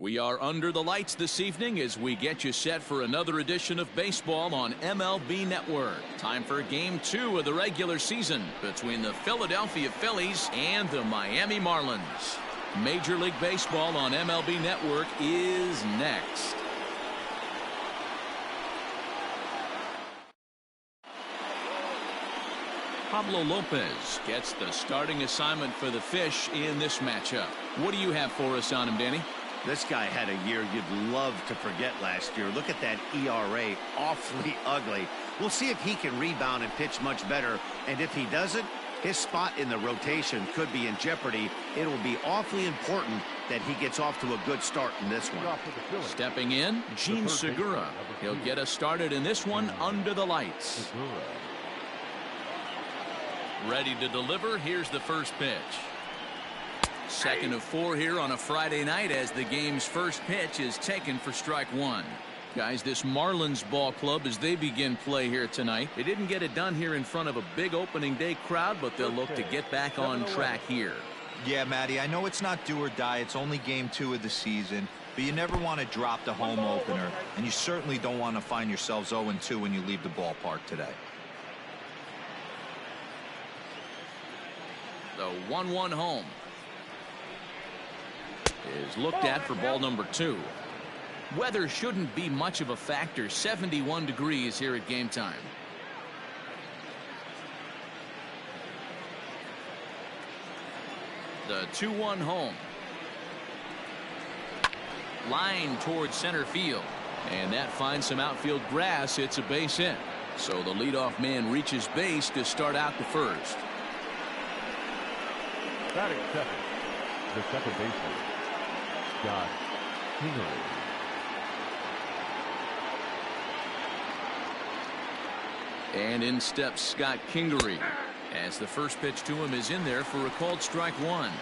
We are under the lights this evening as we get you set for another edition of baseball on MLB Network. Time for Game 2 of the regular season between the Philadelphia Phillies and the Miami Marlins. Major League Baseball on MLB Network is next. Pablo Lopez gets the starting assignment for the Fish in this matchup. What do you have for us on him, Danny? This guy had a year you'd love to forget last year. Look at that ERA, awfully ugly. We'll see if he can rebound and pitch much better. And if he doesn't, his spot in the rotation could be in jeopardy. It'll be awfully important that he gets off to a good start in this one. Stepping in, Gene Segura. He'll get us started in this one under the lights. Ready to deliver. Here's the first pitch. Second of 4 here on a Friday night as the game's first pitch is taken for strike one. Guys, this Marlins ball club, as they begin play here tonight, they didn't get it done here in front of a big opening day crowd, but they'll look to get back on track here. Yeah, Matty, I know it's not do or die. It's only game 2 of the season, but you never want to drop the home opener, and you certainly don't want to find yourselves 0-2 when you leave the ballpark today. The 1-1 home is looked at for ball number 2. Weather shouldn't be much of a factor. 71 degrees here at game time. The 2-1 home. Line towards center field. And that finds some outfield grass. It's a base hit. So the leadoff man reaches base to start out the first. Batting second, the second baseman, Scott Kingery. And in steps Scott Kingery as the first pitch to him is in there for a called strike one.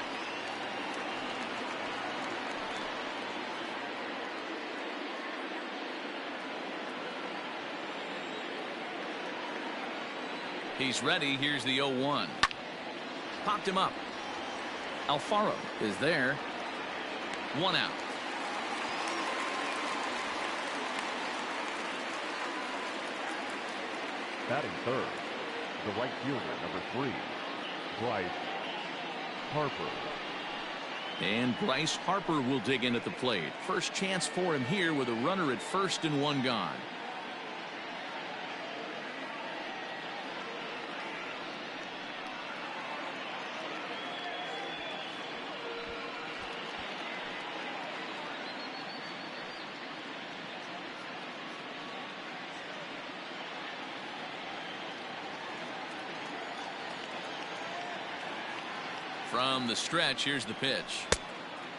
He's ready. Here's the 0-1. Popped him up. Alfaro is there. 1 out. Batting third, the right fielder, number 3, Bryce Harper. And Bryce Harper will dig in at the plate. First chance for him here with a runner at first and 1 gone. From the stretch, here's the pitch.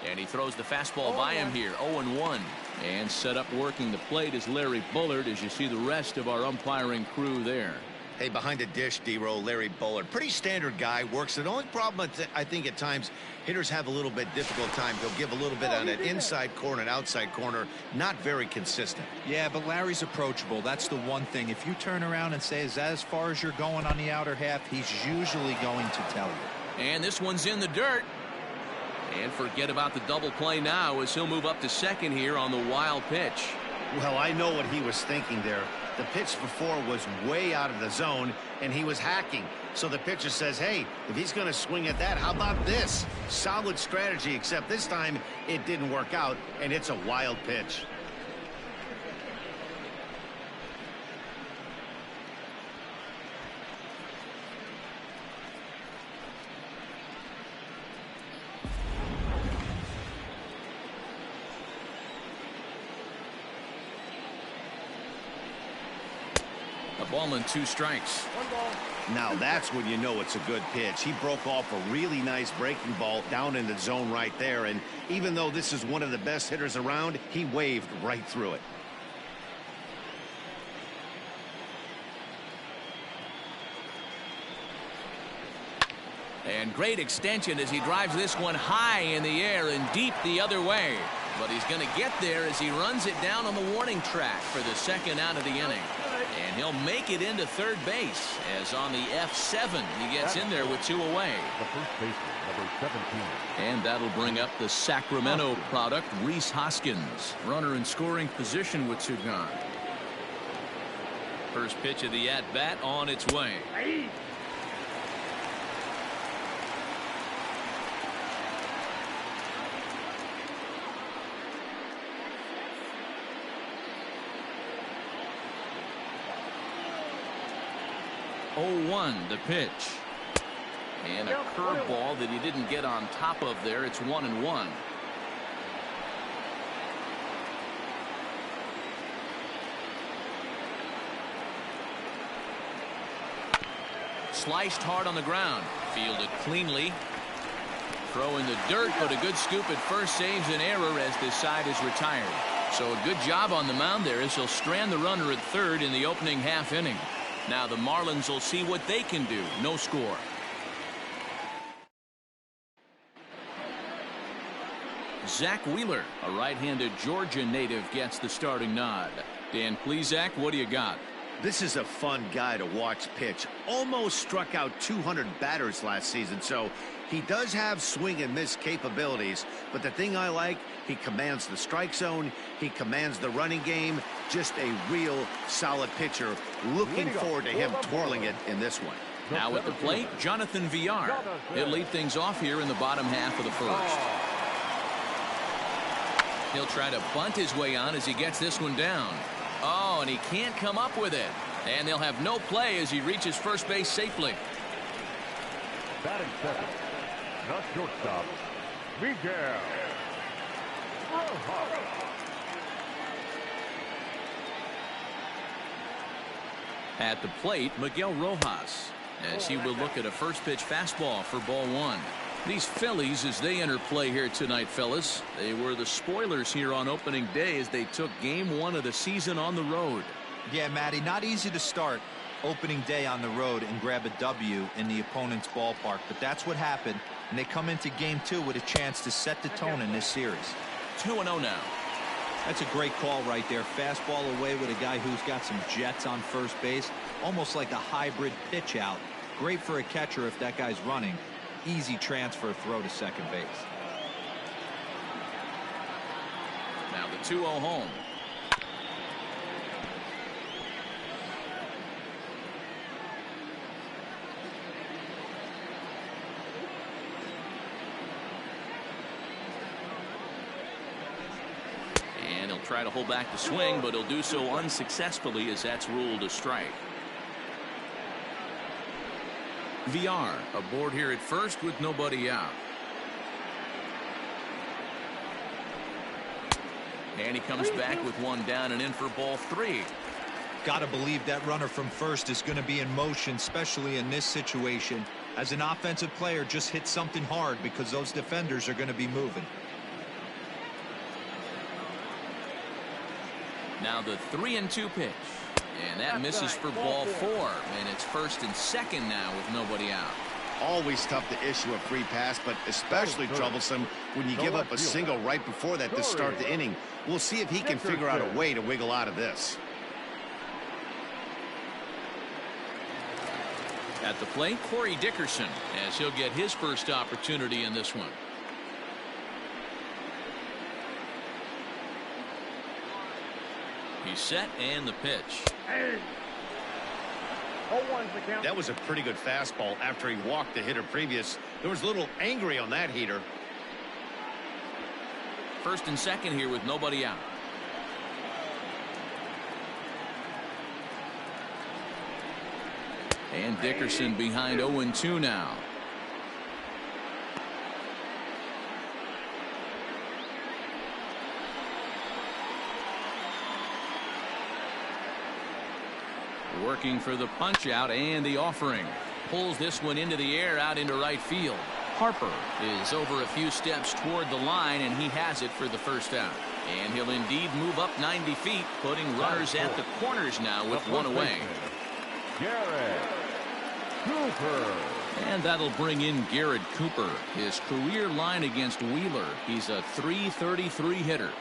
And he throws the fastball by him here. 0-1. And set up working the plate is Larry Bullard as you see the rest of our umpiring crew there. Hey, behind the dish, D-Row, Larry Bullard. Pretty standard guy. Works. The only problem, I think, at times, hitters have a little bit difficult time. He'll give a little bit on an inside corner and outside corner. Not very consistent. Yeah, but Larry's approachable. That's the one thing. If you turn around and say, is that as far as you're going on the outer half, he's usually going to tell you. And this one's in the dirt. And forget about the double play now as he'll move up to second here on the wild pitch. Well, I know what he was thinking there. The pitch before was way out of the zone, and he was hacking. So the pitcher says, hey, if he's going to swing at that, how about this? Solid strategy, except this time it didn't work out, and it's a wild pitch. Ball and 2 strikes. 1 ball. Now that's when you know it's a good pitch. He broke off a really nice breaking ball down in the zone right there. And even though this is one of the best hitters around, he waved right through it. And great extension as he drives this one high in the air and deep the other way. But he's going to get there as he runs it down on the warning track for the second out of the inning. And he'll make it into third base, as on the F7 he gets in there with 2 away. The first baseman, number 17. And that'll bring up the Sacramento product, Rhys Hoskins. Runner in scoring position with 2 gone. First pitch of the at-bat on its way. 0-1 the pitch. And a curveball that he didn't get on top of there. It's 1-1. Sliced hard on the ground. Fielded cleanly. Throw in the dirt, but a good scoop at first saves an error as this side is retired. So a good job on the mound there as he'll strand the runner at third in the opening half inning. Now the Marlins will see what they can do. No score. Zach Wheeler, a right-handed Georgia native, gets the starting nod. Dan Plesac, what do you got? This is a fun guy to watch pitch. Almost struck out 200 batters last season, so he does have swing and miss capabilities. But the thing I like, he commands the strike zone. He commands the running game. Just a real solid pitcher. Looking forward to him twirling it in this one. Now at the plate, Jonathan Villar. He'll lead things off here in the bottom half of the first. He'll try to bunt his way on as he gets this one down. Oh, and he can't come up with it. And they'll have no play as he reaches first base safely. Batting second, not shortstop, Miguel Rojas. At the plate, Miguel Rojas, as he will look at a first pitch fastball for ball 1. These Phillies, as they enter play here tonight, fellas, they were the spoilers here on opening day as they took game 1 of the season on the road. Yeah, Matty, not easy to start opening day on the road and grab a W in the opponent's ballpark, but that's what happened, and they come into game 2 with a chance to set the tone in this series. 2-0 now. That's a great call right there. Fastball away with a guy who's got some jets on first base, almost like a hybrid pitch out. Great for a catcher if that guy's running. Easy transfer throw to second base. Now the 2-0 home. And he'll try to hold back the swing, but he'll do so unsuccessfully as that's ruled a strike. VR aboard here at first with nobody out. And he comes back with one down and in for ball 3. Got to believe that runner from first is going to be in motion, especially in this situation. As an offensive player, just hit something hard because those defenders are going to be moving. Now the 3-2 pitch. And that misses for ball 4. And it's first and second now with nobody out. Always tough to issue a free pass, but especially troublesome when you give up a single right before that to start the inning. We'll see if he can figure out a way to wiggle out of this. At the plate, Corey Dickerson, as he'll get his first opportunity in this one. He's set and the pitch. That was a pretty good fastball after he walked the hitter previous. There was a little angry on that heater. First and second here with nobody out. And Dickerson behind 0-2 now. Working for the punch out and the offering. Pulls this one into the air out into right field. Harper is over a few steps toward the line, and he has it for the first out. And he'll indeed move up 90 feet, putting runners at the corners now with one away. Garrett Cooper. And that'll bring in Garrett Cooper. His career line against Wheeler. He's a .333 hitter.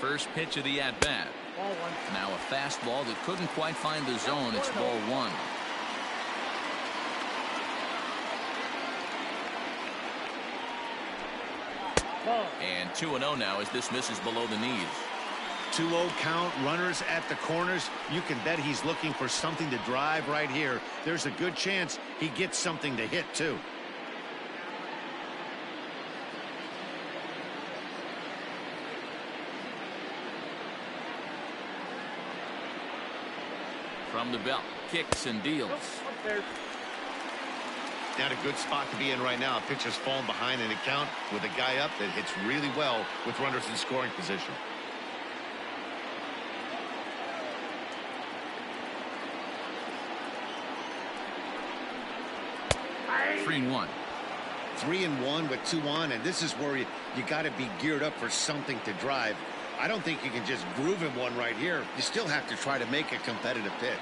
first pitch of the at-bat. Now a fastball that couldn't quite find the zone. It's ball one. And 2-0 now as this misses below the knees. 2-0 count, runners at the corners. You can bet he's looking for something to drive right here. There's a good chance he gets something to hit too. From the belt, kicks and deals. Not a good spot to be in right now. Pitcher's falling behind in the count with a guy up that hits really well with runners in scoring position. Three and one. 3-1 with 2 on, and this is where you got to be geared up for something to drive. I don't think you can just groove him one right here. You still have to try to make a competitive pitch.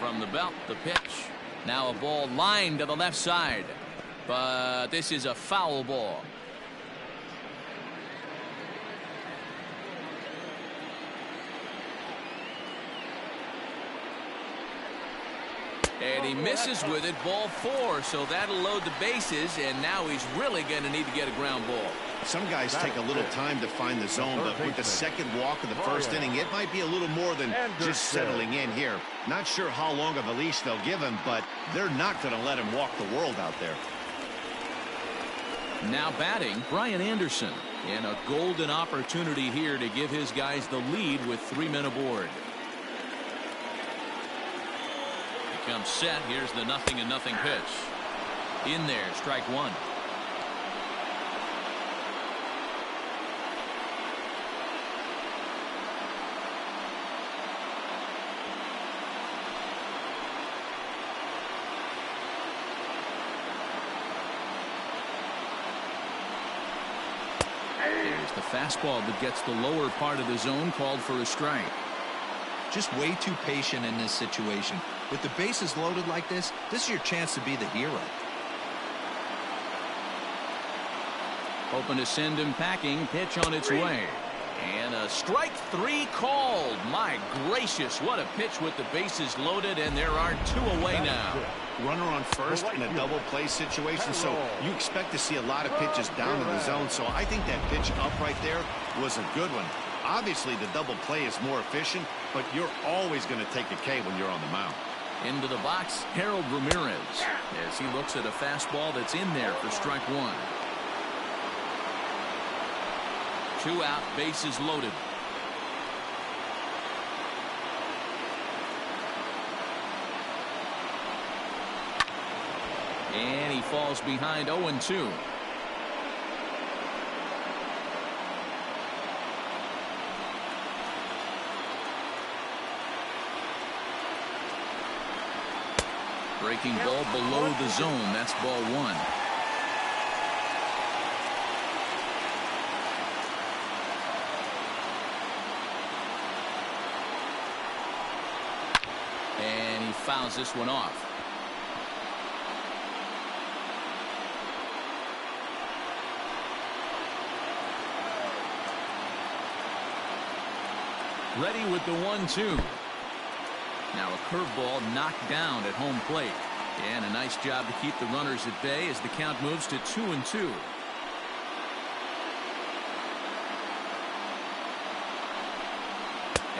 From the belt, the pitch. Now a ball lined to the left side, but this is a foul ball. And he misses with it, ball 4, so that'll load the bases, and now he's really going to need to get a ground ball. Some guys take a little time to find the zone, but with the second walk of the first inning, it might be a little more than just settling in here. Not sure how long of a leash they'll give him, but they're not going to let him walk the world out there. Now batting, Brian Anderson, and a golden opportunity here to give his guys the lead with 3 men aboard. Comes set. Here's the 0-0 pitch. In there, strike one. There's the fastball that gets the lower part of the zone, called for a strike. Just way too patient in this situation. With the bases loaded like this is your chance to be the hero. Hoping to send him packing. Pitch on its way. And a strike 3 called. My gracious, what a pitch with the bases loaded, and there are 2 away now. Runner on first in a double play situation, so you expect to see a lot of pitches down in the zone. So I think that pitch up right there was a good one. Obviously, the double play is more efficient, but you're always going to take a K when you're on the mound. Into the box, Harold Ramirez, as he looks at a fastball that's in there for strike 1. 2 out, bases loaded. And he falls behind 0-2. Breaking ball below the zone. That's ball 1. And he fouls this one off. Ready with the 1-2. Now a curveball knocked down at home plate. And a nice job to keep the runners at bay as the count moves to 2-2.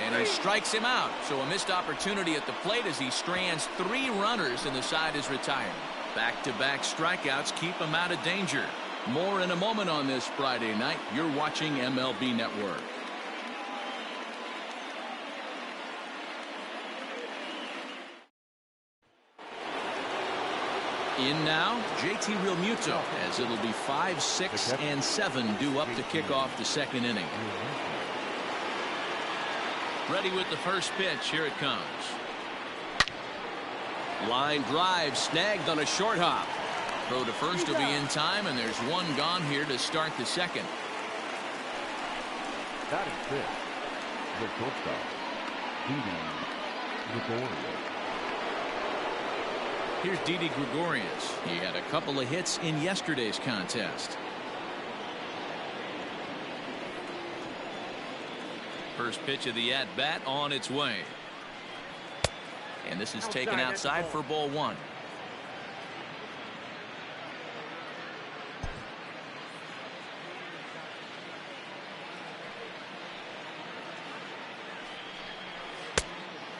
And he strikes him out. So a missed opportunity at the plate as he strands 3 runners and the side is retired. Back-to-back strikeouts keep him out of danger. More in a moment on this Friday night. You're watching MLB Network. In now, JT Realmuto, as it'll be 5, 6, and 7 due up to kick off the second inning. Ready with the first pitch. Here it comes. Line drive snagged on a short hop. Throw to first will be in time, and there's 1 gone here to start the second. That is it. The shortstop, Gregorio. Here's Didi Gregorius. He had a couple of hits in yesterday's contest. First pitch of the at-bat on its way. And this is taken outside for ball one.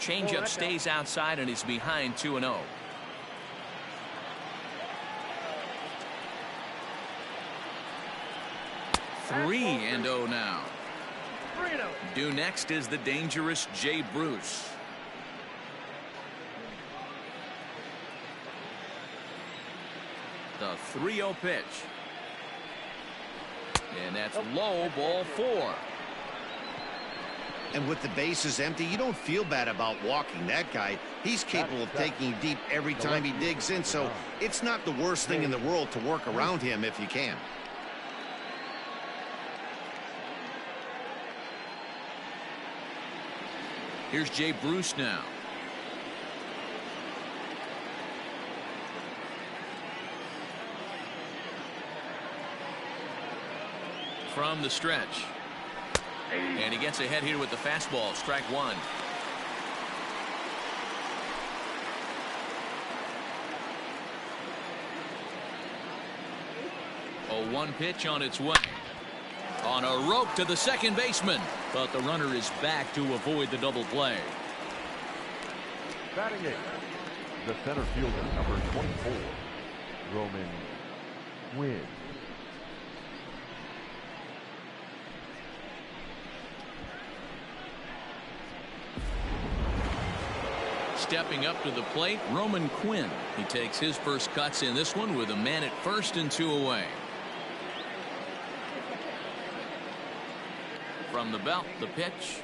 Changeup stays outside and he's behind 2-0. Three and 0 now. Due next is the dangerous Jay Bruce. The 3-0 pitch. And that's low, ball 4. And with the bases empty, you don't feel bad about walking that guy. He's capable of taking deep every time he digs in, so it's not the worst thing in the world to work around him if you can. Here's Jay Bruce now. From the stretch. And he gets ahead here with the fastball. Strike one. A 1 pitch on its way. On a rope to the second baseman. But the runner is back to avoid the double play. Batting eighth, the center fielder, number 24, Roman Quinn. Stepping up to the plate, Roman Quinn. He takes his first cuts in this one with a man at first and 2 away. From the belt, the pitch.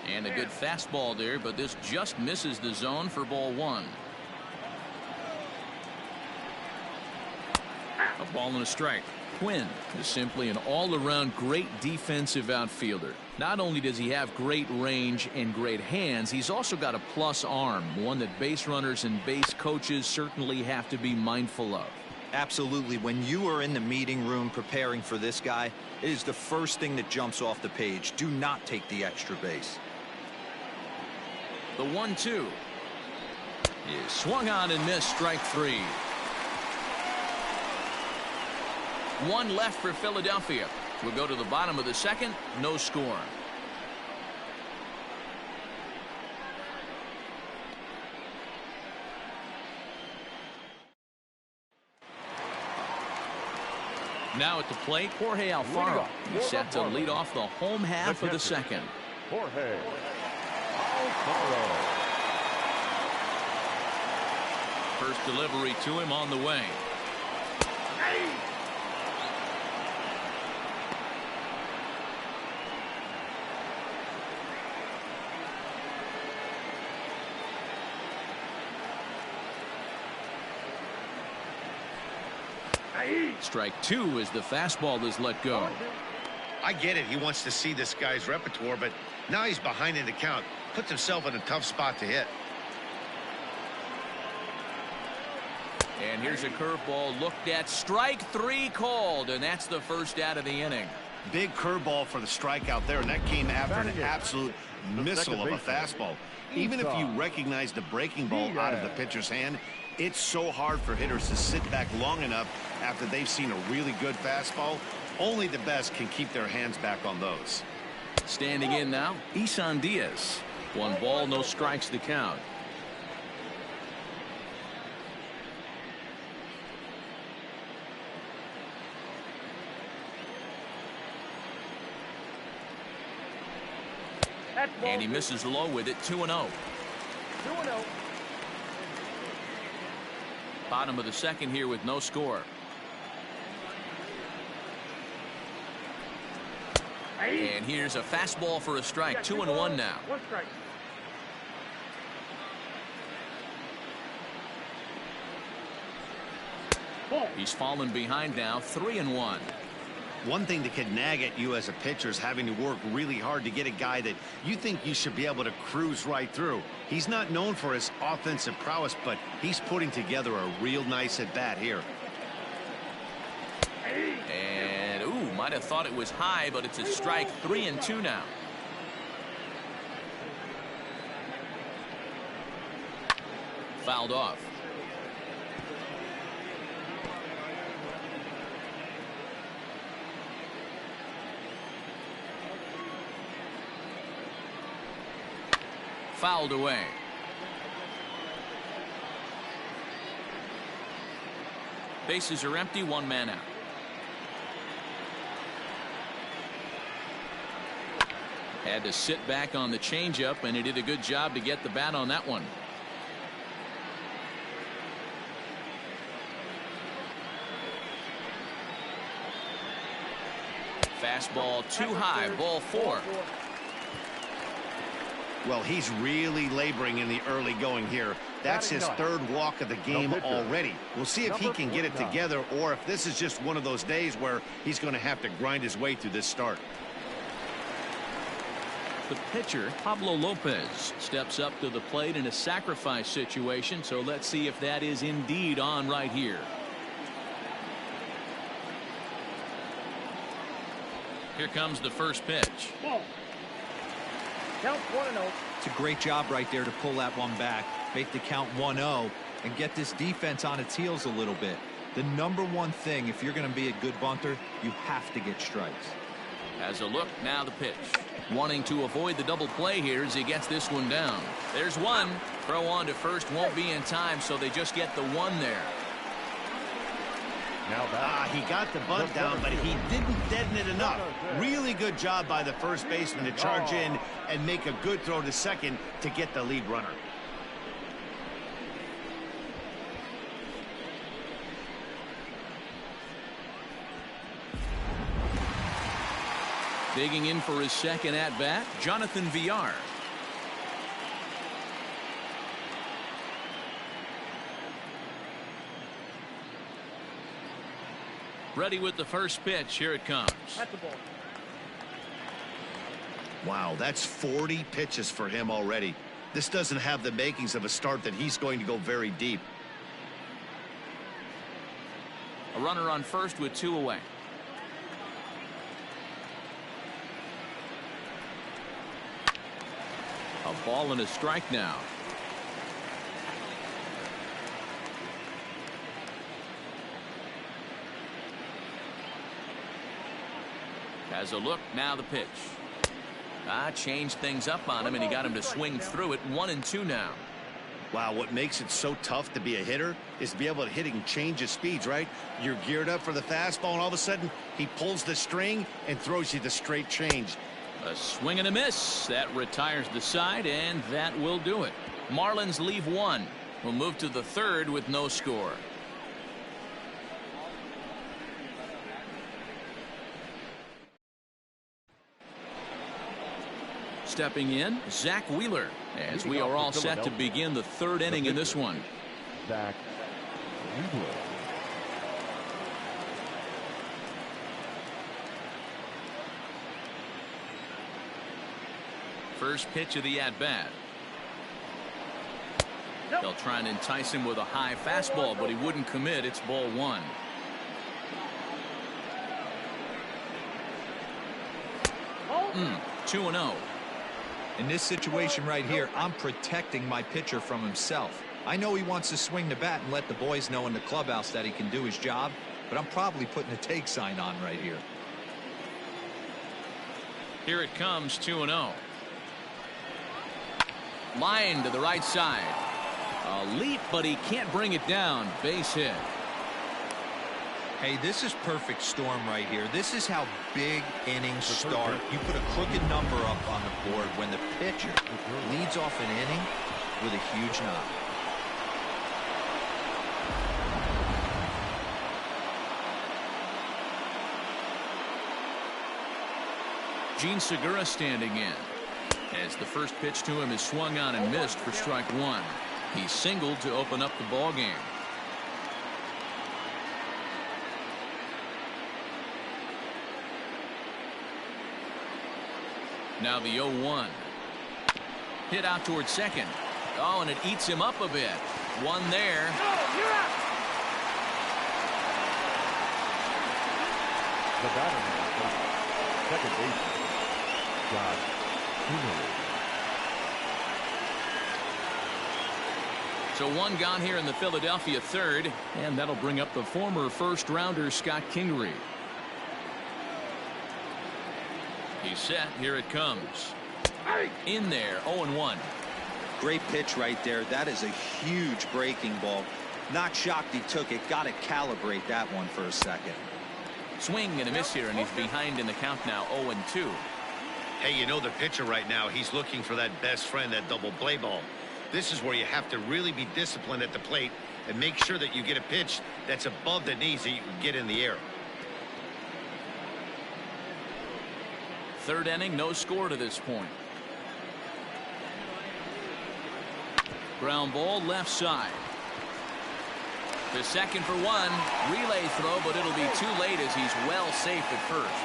And a good fastball there, but this just misses the zone for ball 1. A ball and a strike. Quinn is simply an all-around great defensive outfielder. Not only does he have great range and great hands, he's also got a plus arm, one that base runners and base coaches certainly have to be mindful of. Absolutely. When you are in the meeting room preparing for this guy, it is the first thing that jumps off the page. Do not take the extra base. The 1-2 is swung on and missed. Strike 3. 1 left for Philadelphia. We'll go to the bottom of the second. No score. Now at the plate, Jorge Alfaro. He's set to lead off the home half of the second. Jorge Alfaro. First delivery to him on the way. Strike 2 as the fastball is let go. I get it. He wants to see this guy's repertoire, but now he's behind in the count. Puts himself in a tough spot to hit. And here's a curveball looked at. Strike 3 called, and that's the first out of the inning. Big curveball for the strikeout there, and that came after an absolute missile of a fastball. Even if you recognize the breaking ball out of the pitcher's hand, it's so hard for hitters to sit back long enough after they've seen a really good fastball. Only the best can keep their hands back on those. Standing in now, Isan Diaz. 1 ball, no strikes to count. And he misses low with it. 2-0. 2-0. Bottom of the second here with no score. And here's a fastball for a strike. 2-1 now. 1 strike. He's fallen behind now. 3-1. One thing that can nag at you as a pitcher is having to work really hard to get a guy that you think you should be able to cruise right through. He's not known for his offensive prowess, but he's putting together a real nice at bat here. And ooh, might have thought it was high, but it's a strike. 3-2 now. Fouled off. Fouled away. Bases are empty, one man out. Had to sit back on the changeup, and he did a good job to get the bat on that one. Fastball too high, ball 4. Well, he's really laboring in the early going here. That's his third walk of the game already. We'll see if he can get it together, or if this is just one of those days where he's going to have to grind his way through this start. The pitcher, Pablo Lopez, steps up to the plate in a sacrifice situation, so let's see if that is indeed on right here. Here comes the first pitch. Count 1-0. It's a great job right there to pull that one back, make the count 1-0, and get this defense on its heels a little bit. The number one thing, if you're going to be a good bunter, you have to get strikes. Has a look, now the pitch. Wanting to avoid the double play here as he gets this one down. There's one. Throw on to first won't be in time, so they just get the one there. He got the bunt down, but he didn't deaden it enough. Really good job by the first baseman to charge in and make a good throw to second to get the lead runner. Digging in for his second at-bat, Jonathan Villar. Ready with the first pitch. Here it comes. At the ball. Wow, that's 40 pitches for him already. This doesn't have the makings of a start that he's going to go very deep. A runner on first with 2 away. A ball and a strike now. Has a look, now the pitch. Changed things up on him, and he got him to swing through it. 1-2 now. Wow, what makes it so tough to be a hitter is to be able to hit and change his speeds, right? You're geared up for the fastball, and all of a sudden, he pulls the string and throws you the straight change. A swing and a miss. That retires the side, and that will do it. Marlins leave 1. We'll move to the third with no score. Stepping in, Zach Wheeler, as we are all set to begin the third inning in this one. Zach Wheeler. First pitch of the at-bat. They'll try and entice him with a high fastball, but he wouldn't commit. It's ball 1. Oh. 2-0. In this situation right here, I'm protecting my pitcher from himself. I know he wants to swing the bat and let the boys know in the clubhouse that he can do his job, but I'm probably putting a take sign on right here. Here it comes, 2-0. Line to the right side. A leap, but he can't bring it down. Base hit. Hey, this is perfect storm right here. This is how big innings start. You put a crooked number up on the board when the pitcher leads off an inning with a huge knock. Gene Segura standing in, as the first pitch to him is swung on and missed for strike 1. He singled to open up the ball game. Now the 0-1. Hit out towards second. Oh, and it eats him up a bit. One there. You're out. The batter, second baseman, Scott Kingery. So one gone here in the Philadelphia third, and that'll bring up the former first-rounder Scott Kingery. He's set. Here it comes. In there, 0-1. Great pitch right there. That is a huge breaking ball. Not shocked he took it. Got to calibrate that one for a second. Swing and a miss here, and he's behind in the count now, 0-2. Hey, you know the pitcher right now, he's looking for that best friend, that double play ball. This is where you have to really be disciplined at the plate and make sure that you get a pitch that's above the knees that you can get in the air. Third inning, no score to this point. Ground ball left side. The second for one. Relay throw, but it'll be too late as he's well safe at first.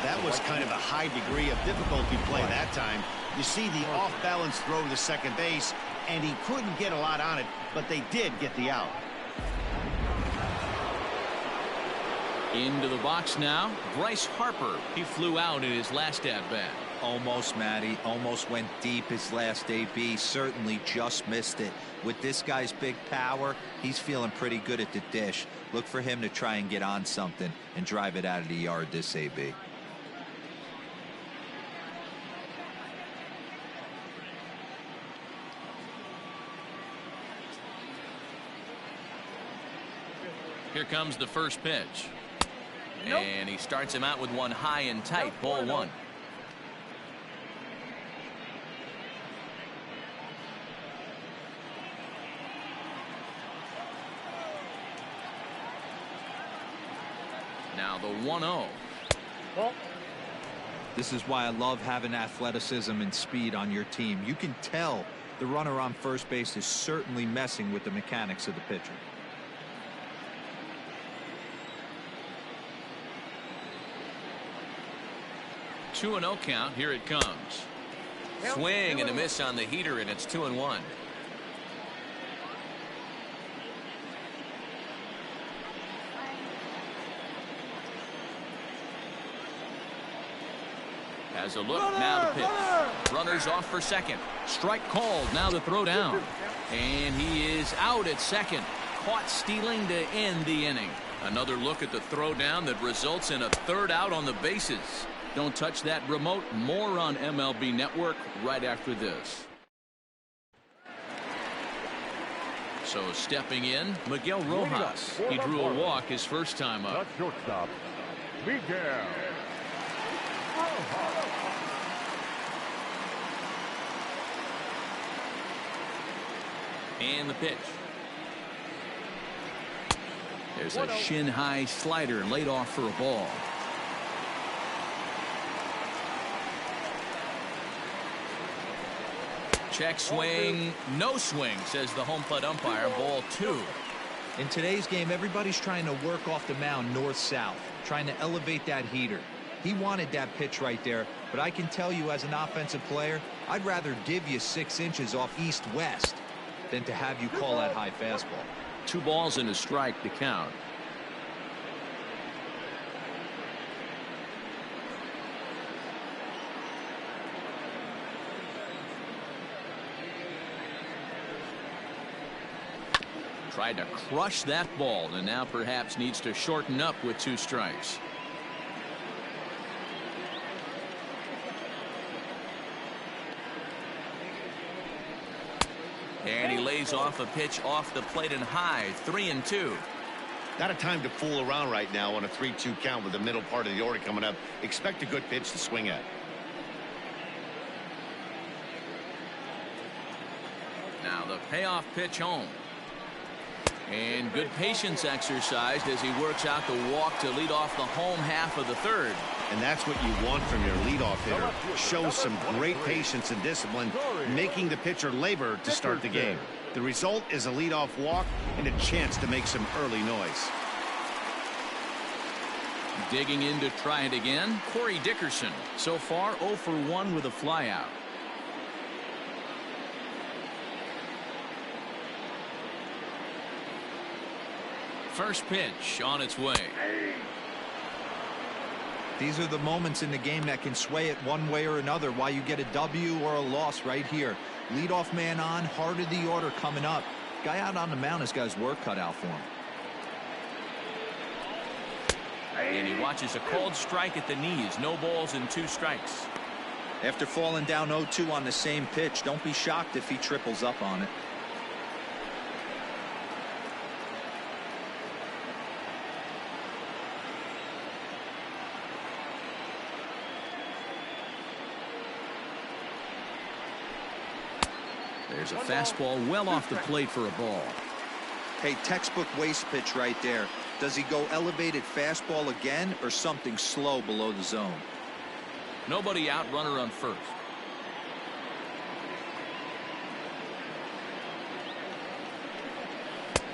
That was kind of a high degree of difficulty play that time. You see the off-balance throw to second base, and he couldn't get a lot on it, but they did get the out. Into the box now, Bryce Harper. He flew out in his last at-bat. Almost, Matty. Almost went deep his last AB. Certainly just missed it. With this guy's big power, he's feeling pretty good at the dish. Look for him to try and get on something and drive it out of the yard this AB. Here comes the first pitch. And he starts him out with one high and tight. Ball one. Now the 1-0. This is why I love having athleticism and speed on your team. You can tell the runner on first base is certainly messing with the mechanics of the pitcher. 2-0 count. Here it comes. Swing and a miss on the heater, and it's 2-1. Has a look. Now the pitch. Runners off for second. Strike called. Now the throw down. And he is out at second. Caught stealing to end the inning. Another look at the throw down that results in a third out on the bases. Don't touch that remote. More on MLB Network right after this. So stepping in, Miguel Rojas. He drew a walk his first time up. The shortstop, Miguel. And the pitch. There's a shin-high slider laid off for a ball. Check swing, no swing, says the home plate umpire. Ball two. In today's game, everybody's trying to work off the mound north-south, trying to elevate that heater. He wanted that pitch right there, but I can tell you as an offensive player, I'd rather give you 6 inches off east-west than to have you call that high fastball. 2 balls and a strike to count. Tried to crush that ball, and now perhaps needs to shorten up with 2 strikes. And he lays off a pitch off the plate and high. 3-2. Not a time to fool around right now on a 3-2 count with the middle part of the order coming up. Expect a good pitch to swing at. Now the payoff pitch home. And good patience exercised as he works out the walk to lead off the home half of the third. And that's what you want from your leadoff hitter. Shows some great patience and discipline, making the pitcher labor to start the game. The result is a leadoff walk and a chance to make some early noise. Digging in to try it again, Corey Dickerson. So far 0 for 1 with a flyout. First pitch on its way. These are the moments in the game that can sway it one way or another, why you get a W or a loss right here. Leadoff man on, heart of the order coming up. Guy out on the mound has got his work cut out for him. And he watches a called strike at the knees. No balls and 2 strikes. After falling down 0-2 on the same pitch, don't be shocked if he triples up on it. There's a fastball well off the plate for a ball. Hey, textbook waste pitch right there. Does he go elevated fastball again or something slow below the zone? Nobody out, runner on first.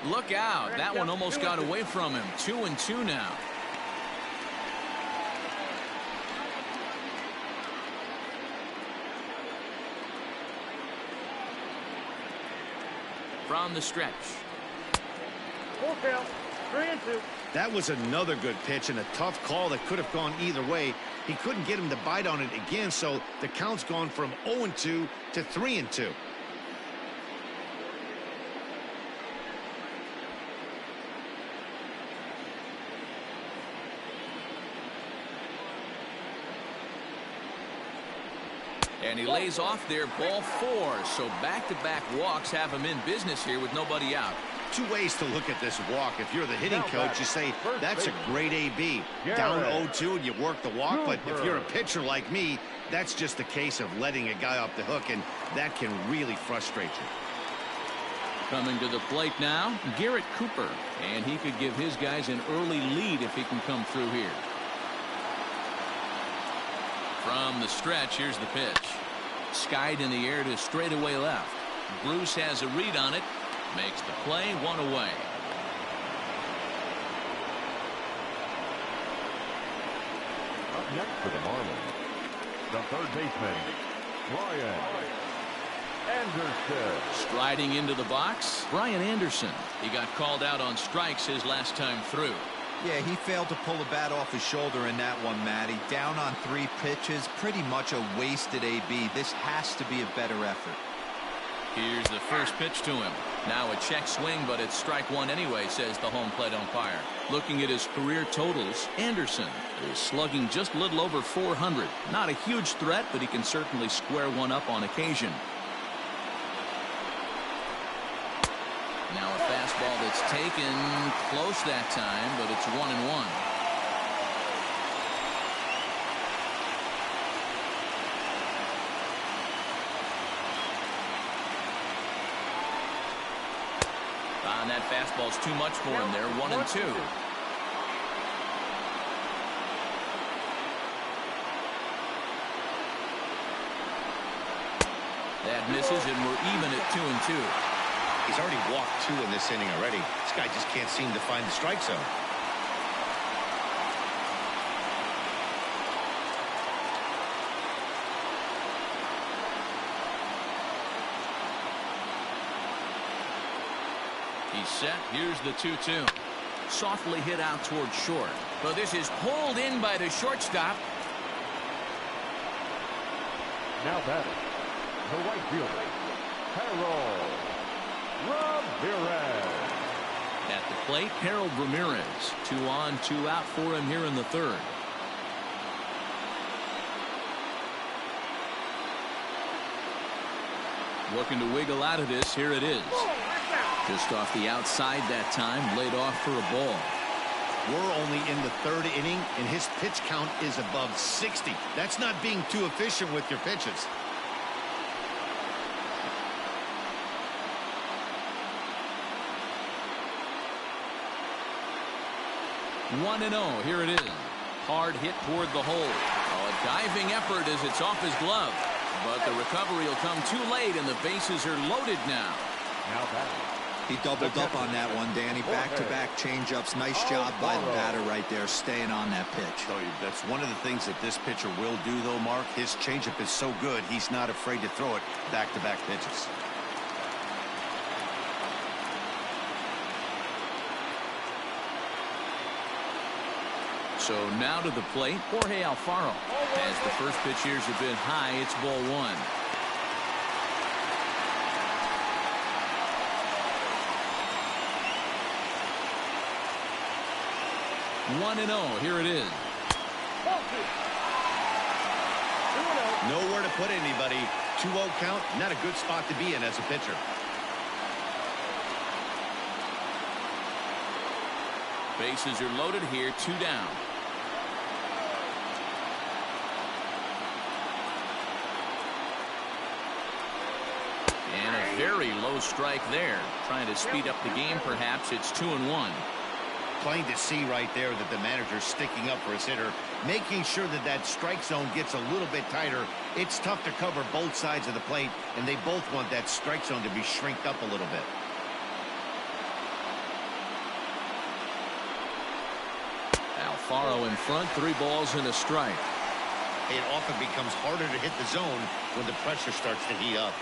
Look out. That one almost got away from him. 2-2 now. From the stretch. Full count. 3-2. That was another good pitch and a tough call that could have gone either way. He couldn't get him to bite on it again, so the count's gone from 0-2 to 3-2. And he lays off there, ball 4. So back-to-back walks have him in business here with nobody out. 2 ways to look at this walk. If you're the hitting coach, you say, that's a great AB. Down 0-2 and you work the walk, but if you're a pitcher like me, that's just a case of letting a guy off the hook, and that can really frustrate you. Coming to the plate now, Garrett Cooper. And he could give his guys an early lead if he can come through here. From the stretch, here's the pitch. Skied in the air to straightaway left. Bruce has a read on it. Makes the play, 1 away. Up next for the Marlins, the third baseman, Brian Anderson. Striding into the box, Brian Anderson. He got called out on strikes his last time through. Yeah, he failed to pull the bat off his shoulder in that one, Matty. Down on 3 pitches, pretty much a wasted AB. This has to be a better effort. Here's the first pitch to him. Now a check swing, but it's strike 1 anyway, says the home plate umpire. Looking at his career totals, Anderson is slugging just a little over 400. Not a huge threat, but he can certainly square one up on occasion. Now a fastball that's taken close that time, but it's 1-1. And that fastball's too much for him there. 1-2. That misses, and we're even at 2-2. He's already walked 2 in this inning already. This guy just can't seem to find the strike zone. He's set. Here's the 2-2. Softly hit out toward short. But this is pulled in by the shortstop. Now batting, the right fielder, Harold Ramirez. At the plate, Harold Ramirez. 2 on, 2 out for him here in the 3rd. Looking to wiggle out of this. Here it is. Just off the outside that time, laid off for a ball. We're only in the 3rd inning, and his pitch count is above 60. That's not being too efficient with your pitches. One and 0. Here it is. Hard hit toward the hole. Oh, a diving effort as it's off his glove. But the recovery will come too late, and the bases are loaded now. Now batting, He doubled up on that one, Danny. Back-to-back changeups. Nice job by the batter right there, staying on that pitch. So that's one of the things that this pitcher will do, though, Mark. His changeup is so good, he's not afraid to throw it back-to-back pitches. So now to the plate, Jorge Alfaro. As the first pitch here's a bit high, it's ball one. 1-0. Here it is. Nowhere to put anybody. 2-0 count. Not a good spot to be in as a pitcher. Bases are loaded here. 2 down. And a very low strike there. Trying to speed up the game, perhaps. It's 2-1. Plain to see right there that the manager's sticking up for his hitter, making sure that that strike zone gets a little bit tighter. It's tough to cover both sides of the plate, and they both want that strike zone to be shrinked up a little bit. Alfaro in front, 3 balls and a strike. It often becomes harder to hit the zone when the pressure starts to heat up.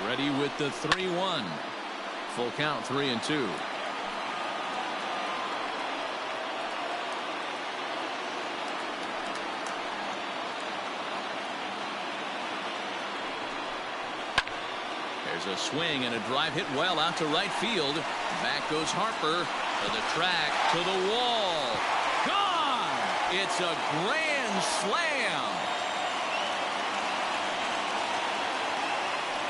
Ready with the 3-1. Full count, 3-2. There's a swing and a drive hit well out to right field. Back goes Harper to the track, to the wall. Gone! It's a grand slam.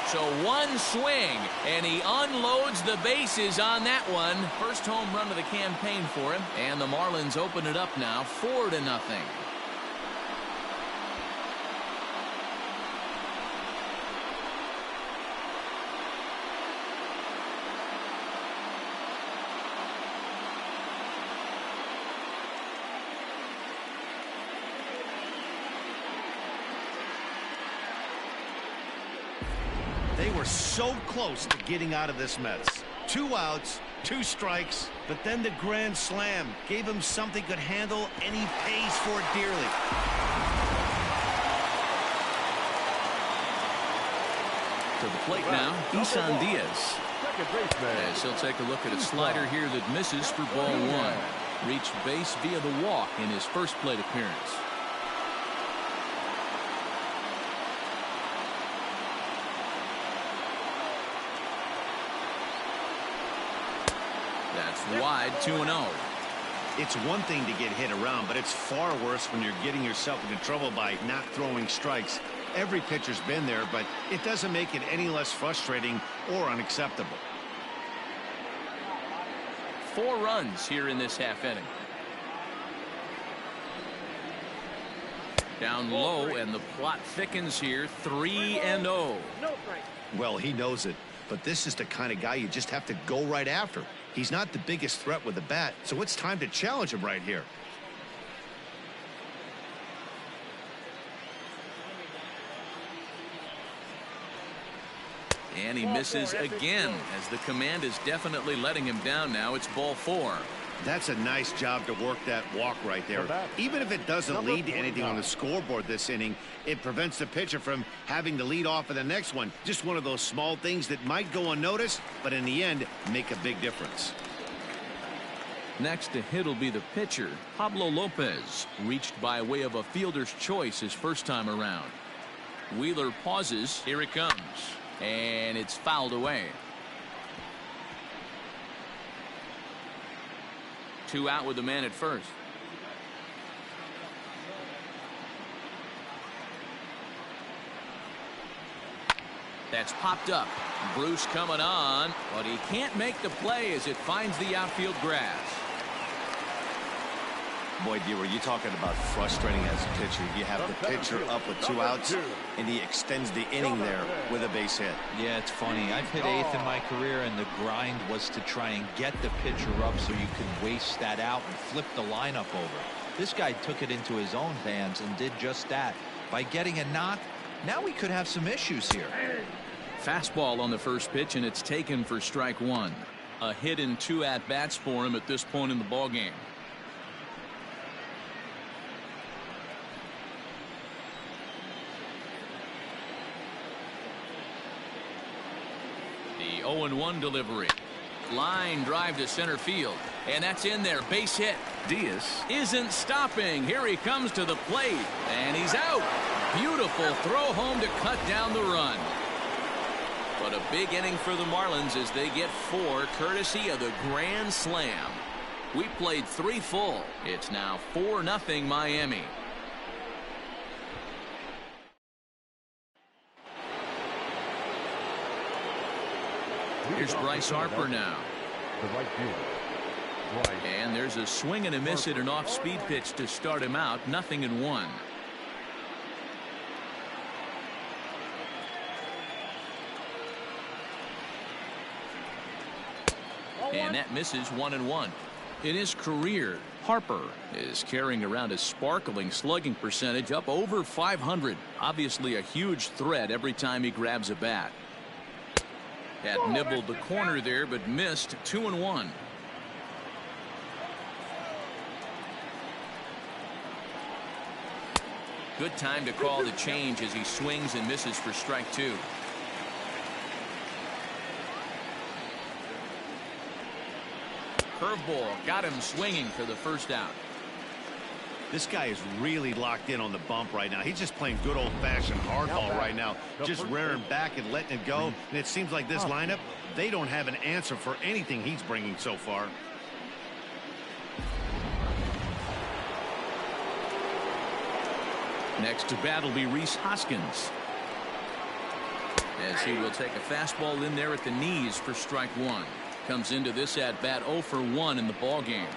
So one swing, and he unloads the bases on that one. First home run of the campaign for him, and the Marlins open it up now, 4-0. They were so close to getting out of this mess. 2 outs, 2 strikes, but then the grand slam gave him something could handle, and he pays for it dearly. To the plate now, Isan Diaz. As he'll take a look at a slider here that misses for ball 1. Reached base via the walk in his first plate appearance. That's wide, 2-0. It's one thing to get hit around, but it's far worse when you're getting yourself into trouble by not throwing strikes. Every pitcher's been there, but it doesn't make it any less frustrating or unacceptable. 4 runs here in this half inning. Down low, and the plot thickens here, 3-0. Well, he knows it, but this is the kind of guy you just have to go right after. He's not the biggest threat with the bat, so it's time to challenge him right here. And he misses again, as the command is definitely letting him down now. It's ball 4. That's a nice job to work that walk right there. Even if it doesn't lead to anything on the scoreboard this inning, it prevents the pitcher from having to lead off in the next one. Just one of those small things that might go unnoticed, but in the end, make a big difference. Next to hit will be the pitcher, Pablo Lopez, reached by way of a fielder's choice his first time around. Wheeler pauses. Here it comes. And it's fouled away. 2 out with the man at first. That's popped up. Bruce coming on, but he can't make the play as it finds the outfield grass. Boy, D, were you talking about frustrating as a pitcher? You have the pitcher up with 2 outs, and he extends the inning there with a base hit. Yeah, it's funny. I've hit 8th in my career, and the grind was to try and get the pitcher up so you could waste that out and flip the lineup over. This guy took it into his own hands and did just that. By getting a knock, now we could have some issues here. Fastball on the first pitch, and it's taken for strike 1. A hit in 2 at-bats for him at this point in the ballgame. The 0-1 delivery. Line drive to center field. And that's in there. Base hit. Diaz isn't stopping. Here he comes to the plate. And he's out. Beautiful throw home to cut down the run. But a big inning for the Marlins as they get 4 courtesy of the grand slam. We played 3 full. It's now 4-0 Miami. Here's Bryce Harper now. The right fielder, Bryce. And there's a swing and a miss at an off-speed pitch to start him out. 0-1. And that misses 1-1. In his career, Harper is carrying around a sparkling slugging percentage up over 500. Obviously a huge threat every time he grabs a bat. Had nibbled the corner there, but missed. 2-1. Good time to call the change as he swings and misses for strike 2. Curveball got him swinging for the first out. This guy is really locked in on the bump right now. He's just playing good old-fashioned hardball right now, just rearing back and letting it go. And it seems like this lineup, they don't have an answer for anything he's bringing so far. Next to bat will be Rhys Hoskins, as he will take a fastball in there at the knees for strike 1. Comes into this at bat 0 for 1 in the ball game.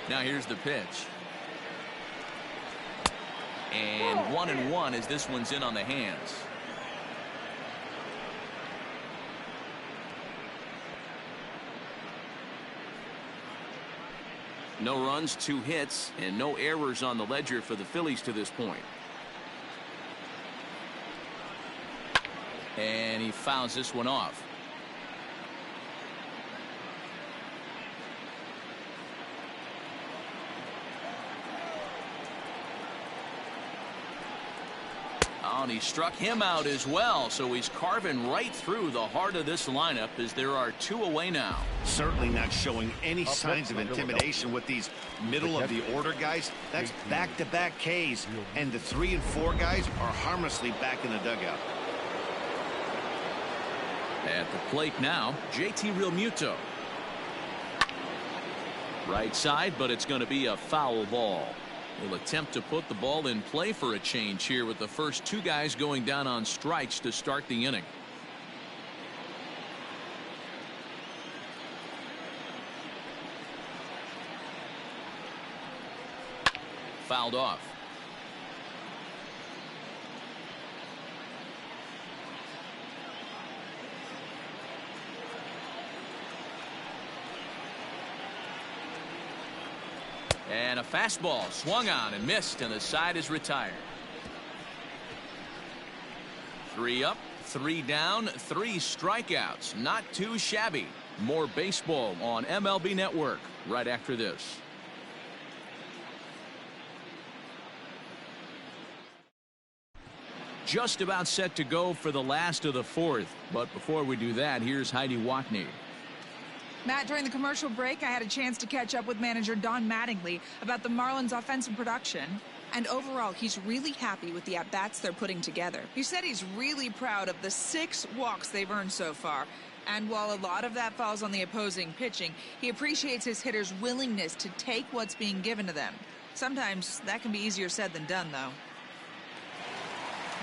Now here's the pitch. And 1-1 as this one's in on the hands. No runs, 2 hits, and no errors on the ledger for the Phillies to this point. And he fouls this one off. Oh, and he struck him out as well, so he's carving right through the heart of this lineup as there are 2 away now. Certainly not showing any signs of intimidation with these middle of the order guys. That's back-to-back Ks, and the 3 and 4 guys are harmlessly back in the dugout. At the plate now, JT Realmuto. Right side, but it's going to be a foul ball. Will attempt to put the ball in play for a change here with the first 2 guys going down on strikes to start the inning. Fouled off. And a fastball swung on and missed, and the side is retired. 3 up, 3 down, 3 strikeouts. Not too shabby. More baseball on MLB Network right after this. Just about set to go for the last of the 4th. But before we do that, here's Heidi Watney. Matt, during the commercial break, I had a chance to catch up with manager Don Mattingly about the Marlins' offensive production. And overall, he's really happy with the at-bats they're putting together. He said he's really proud of the 6 walks they've earned so far. And while a lot of that falls on the opposing pitching, he appreciates his hitters' willingness to take what's being given to them. Sometimes that can be easier said than done, though.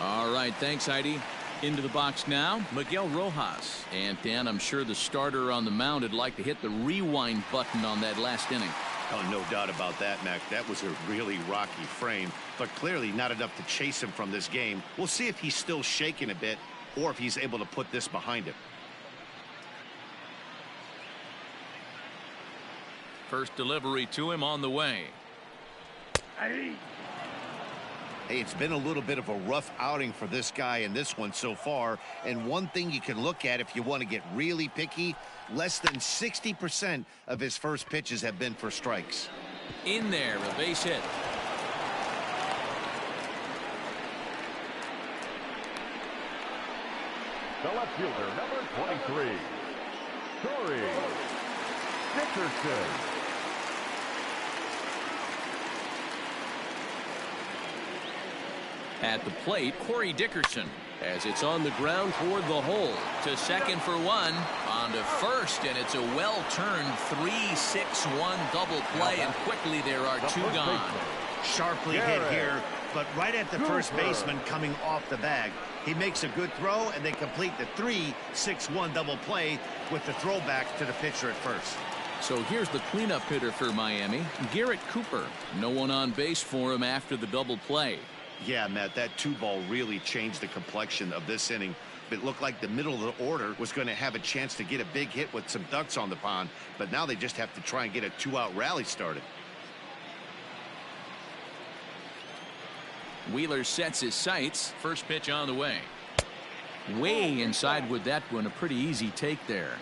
All right, thanks, Heidi. Into the box now, Miguel Rojas. And Dan, I'm sure the starter on the mound would like to hit the rewind button on that last inning. Oh, no doubt about that, Mac. That was a really rocky frame, but clearly not enough to chase him from this game. We'll see if he's still shaking a bit or if he's able to put this behind him. First delivery to him on the way. Hey, it's been a little bit of a rough outing for this guy in this one so far. And one thing you can look at if you want to get really picky, less than 60% of his first pitches have been for strikes. In there, a base hit. The left fielder, number 23, Corey Dickerson. At the plate, Corey Dickerson, as it's on the ground toward the hole. To second for one, on to first, and it's a well-turned 3-6-1 double play, and quickly there are two gone. Sharply hit here, but right at the first baseman coming off the bag. He makes a good throw, and they complete the 3-6-1 double play with the throwback to the pitcher at first. So here's the cleanup hitter for Miami, Garrett Cooper. No one on base for him after the double play. Yeah, Matt, that 2-ball really changed the complexion of this inning. It looked like the middle of the order was going to have a chance to get a big hit with some ducks on the pond, but now they just have to try and get a 2-out rally started. Wheeler sets his sights. First pitch on the way. Way inside with that one. A pretty easy take there.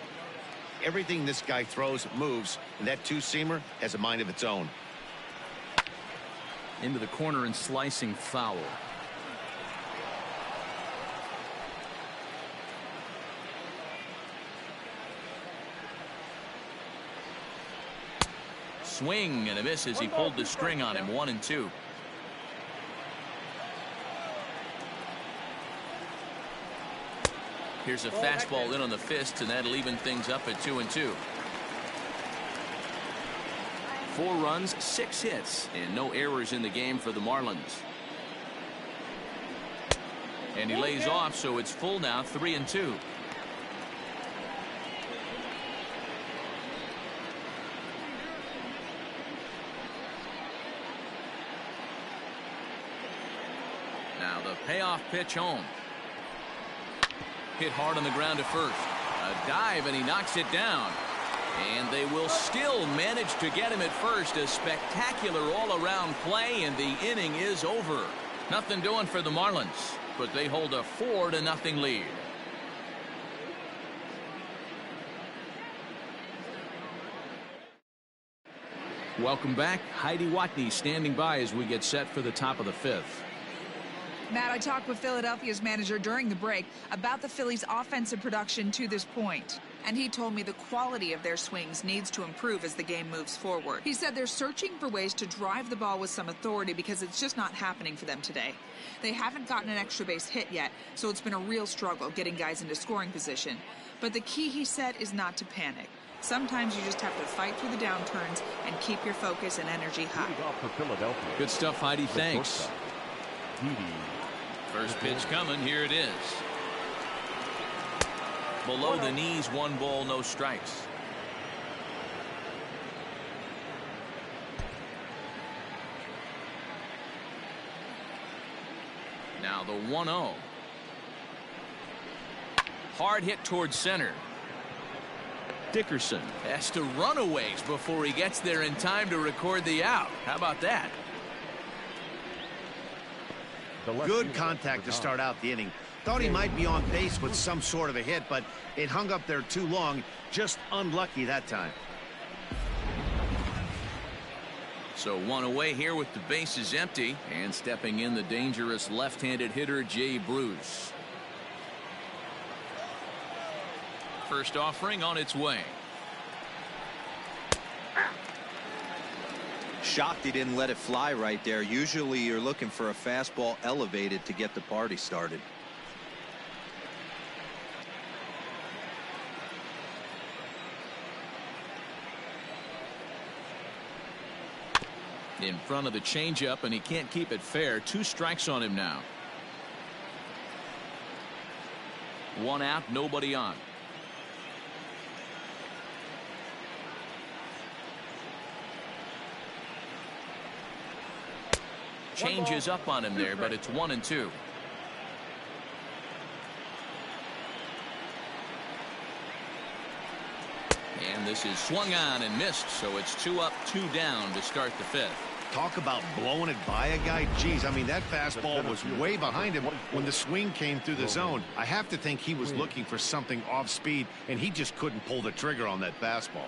Everything this guy throws moves, and that two-seamer has a mind of its own. Into the corner and slicing foul. Swing and a miss as he pulled the string on him. 1-2. Here's a fastball in on the fist, and that'll even things up at 2-2. 4 runs, 6 hits, and no errors in the game for the Marlins. And he lays off, so it's full now, 3-2. Now the payoff pitch home. Hit hard on the ground to first. A dive, and he knocks it down. And they will still manage to get him at first. A spectacular all-around play, and the inning is over. Nothing doing for the Marlins, but they hold a 4-0 lead. Welcome back. Heidi Watney standing by as we get set for the top of the 5th. Matt, I talked with Philadelphia's manager during the break about the Phillies' offensive production to this point. And he told me the quality of their swings needs to improve as the game moves forward. He said they're searching for ways to drive the ball with some authority because it's just not happening for them today. They haven't gotten an extra base hit yet, so it's been a real struggle getting guys into scoring position. But the key, he said, is not to panic. Sometimes you just have to fight through the downturns and keep your focus and energy high. Good stuff, Heidi. Thanks. First pitch coming. Here it is. Below the knees, 1 ball, no strikes. Now the 1-0. Hard hit towards center. Dickerson has to run a ways before he gets there in time to record the out. How about that? Good contact to start out the inning. Thought he might be on base with some sort of a hit, but it hung up there too long. Just unlucky that time. So 1 away here with the bases empty, and stepping in the dangerous left-handed hitter Jay Bruce. First offering on its way. Shocked he didn't let it fly right there. Usually you're looking for a fastball elevated to get the party started. In front of the changeup, and he can't keep it fair. 2 strikes on him now. One out, nobody on. Changes up on him there, but it's 1-2. And this is swung on and missed, so it's 2 up, 2 down to start the 5th. Talk about blowing it by a guy. Geez, I mean, that fastball was way behind him when the swing came through the zone. I have to think he was looking for something off speed, and he just couldn't pull the trigger on that fastball.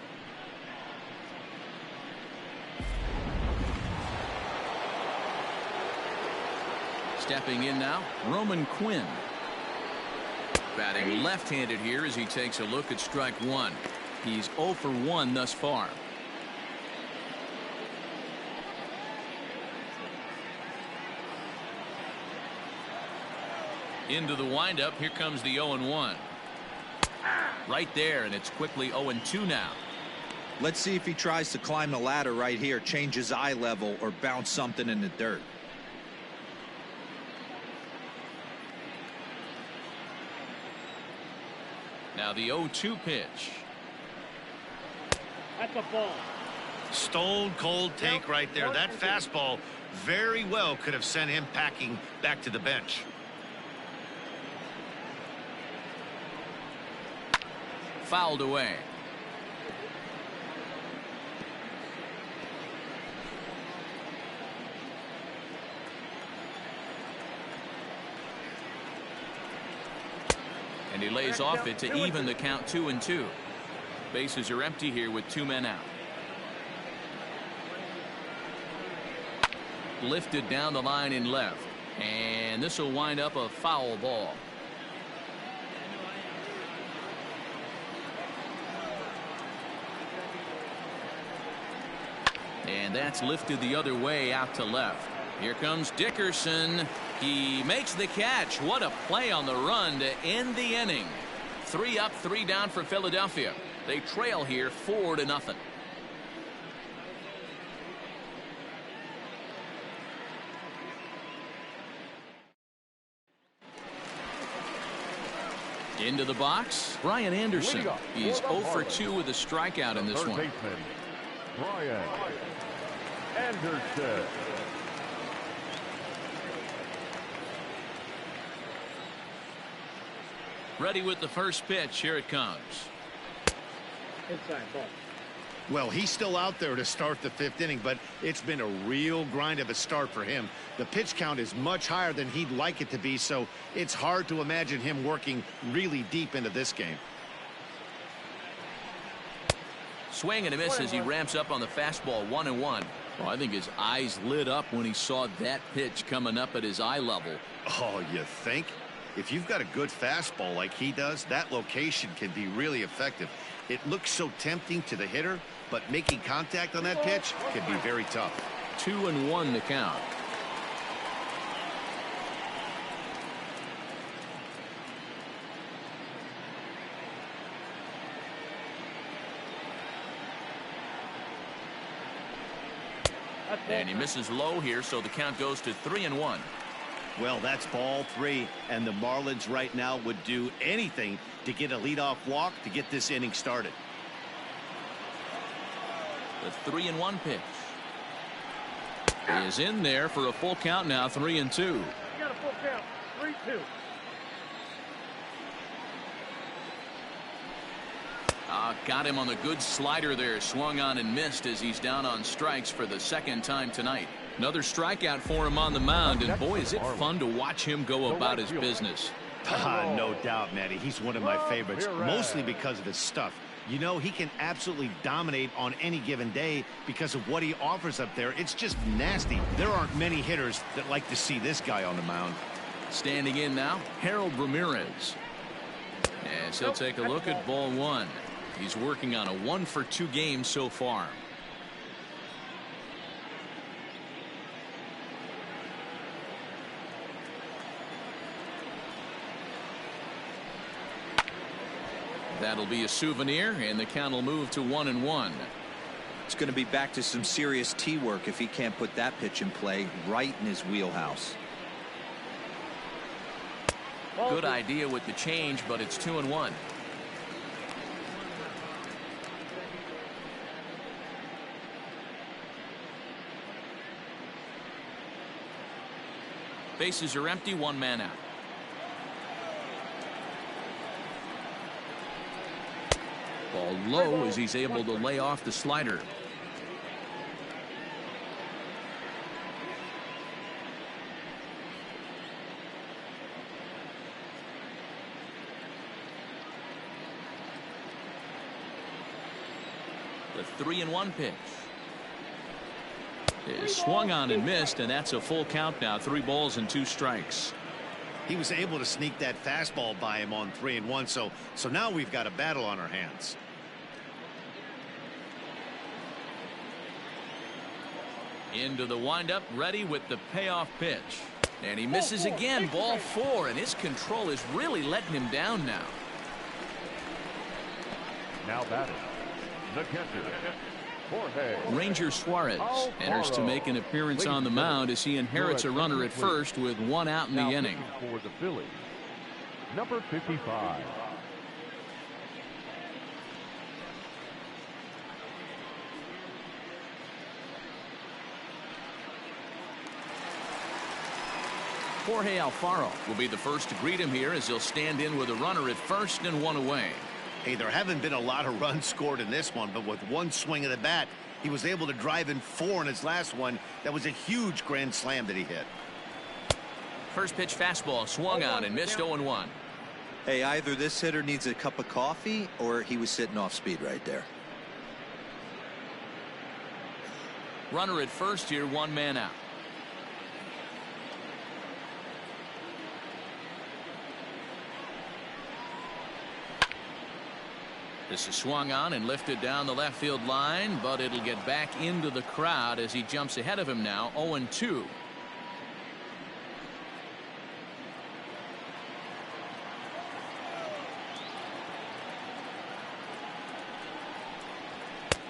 Stepping in now, Roman Quinn. Batting left-handed here as he takes a look at strike 1. He's 0 for 1 thus far. Into the windup. Here comes the 0-1. Right there, and it's quickly 0-2 now. Let's see if he tries to climb the ladder right here, change his eye level, or bounce something in the dirt. Now the 0-2 pitch. That's a ball. Stone cold take right there. That fastball very well could have sent him packing back to the bench. Fouled away. And he lays off it to even the count 2-2. Bases are empty here with 2 men out. Lifted down the line in left. And this will wind up a foul ball. And that's lifted the other way out to left. Here comes Dickerson. He makes the catch. What a play on the run to end the inning. 3 up, 3 down for Philadelphia. They trail here 4-0. Into the box, Brian Anderson. He's 0 for 2 with a strikeout in this one. Brian Anderson. Ready with the first pitch. Here it comes. Inside ball. Well, he's still out there to start the 5th inning, but it's been a real grind of a start for him. The pitch count is much higher than he'd like it to be, so it's hard to imagine him working really deep into this game. Swing and a miss as he ramps up on the fastball. 1-1. Well, I think his eyes lit up when he saw that pitch coming up at his eye level. Oh, you think? If you've got a good fastball like he does, that location can be really effective. It looks so tempting to the hitter, but making contact on that pitch can be very tough. 2-1 to count. And he misses low here, so the count goes to 3-1. Well, that's ball 3, and the Marlins right now would do anything to get a leadoff walk to get this inning started. The 3-1 pitch is in there for a full count now. 3-2. You got a full count. 3-2. Got him on the good slider there. Swung on and missed as he's down on strikes for the 2nd time tonight. Another strikeout for him on the mound, and boy, is it fun to watch him go about his business. No doubt, Matty. He's one of my favorites, mostly because of his stuff. You know, he can absolutely dominate on any given day because of what he offers up there. It's just nasty. There aren't many hitters that like to see this guy on the mound. Standing in now, Harold Ramirez. As he'll take a look at ball 1. He's working on a 1 for 2 game so far. That'll be a souvenir, and the count will move to 1-1. It's going to be back to some serious tee work if he can't put that pitch in play right in his wheelhouse. Good idea with the change, but it's 2-1. Bases are empty, one man out. Ball low as he's able to lay off the slider. The 3-1 pitch is swung on and missed, and that's a full count now. 3 balls and 2 strikes. He was able to sneak that fastball by him on 3-1, so now we've got a battle on our hands. Into the windup, ready with the payoff pitch, and he misses again. Ball 4, and his control is really letting him down now. Now batting, the catcher, Jorge. Ranger Suarez enters to make an appearance on the mound as he inherits a runner at first with 1 out in the inning. For the Phillies, number 55. Jorge Alfaro will be the first to greet him here as he'll stand in with a runner at first and 1 away. Hey, there haven't been a lot of runs scored in this one, but with 1 swing of the bat, he was able to drive in 4 in his last one. That was a huge grand slam that he hit. First pitch fastball swung on and missed. 0-1. Hey, either this hitter needs a cup of coffee or he was sitting off speed right there. Runner at first here, 1 man out. This is swung on and lifted down the left field line, but it'll get back into the crowd as he jumps ahead of him now. 0-2.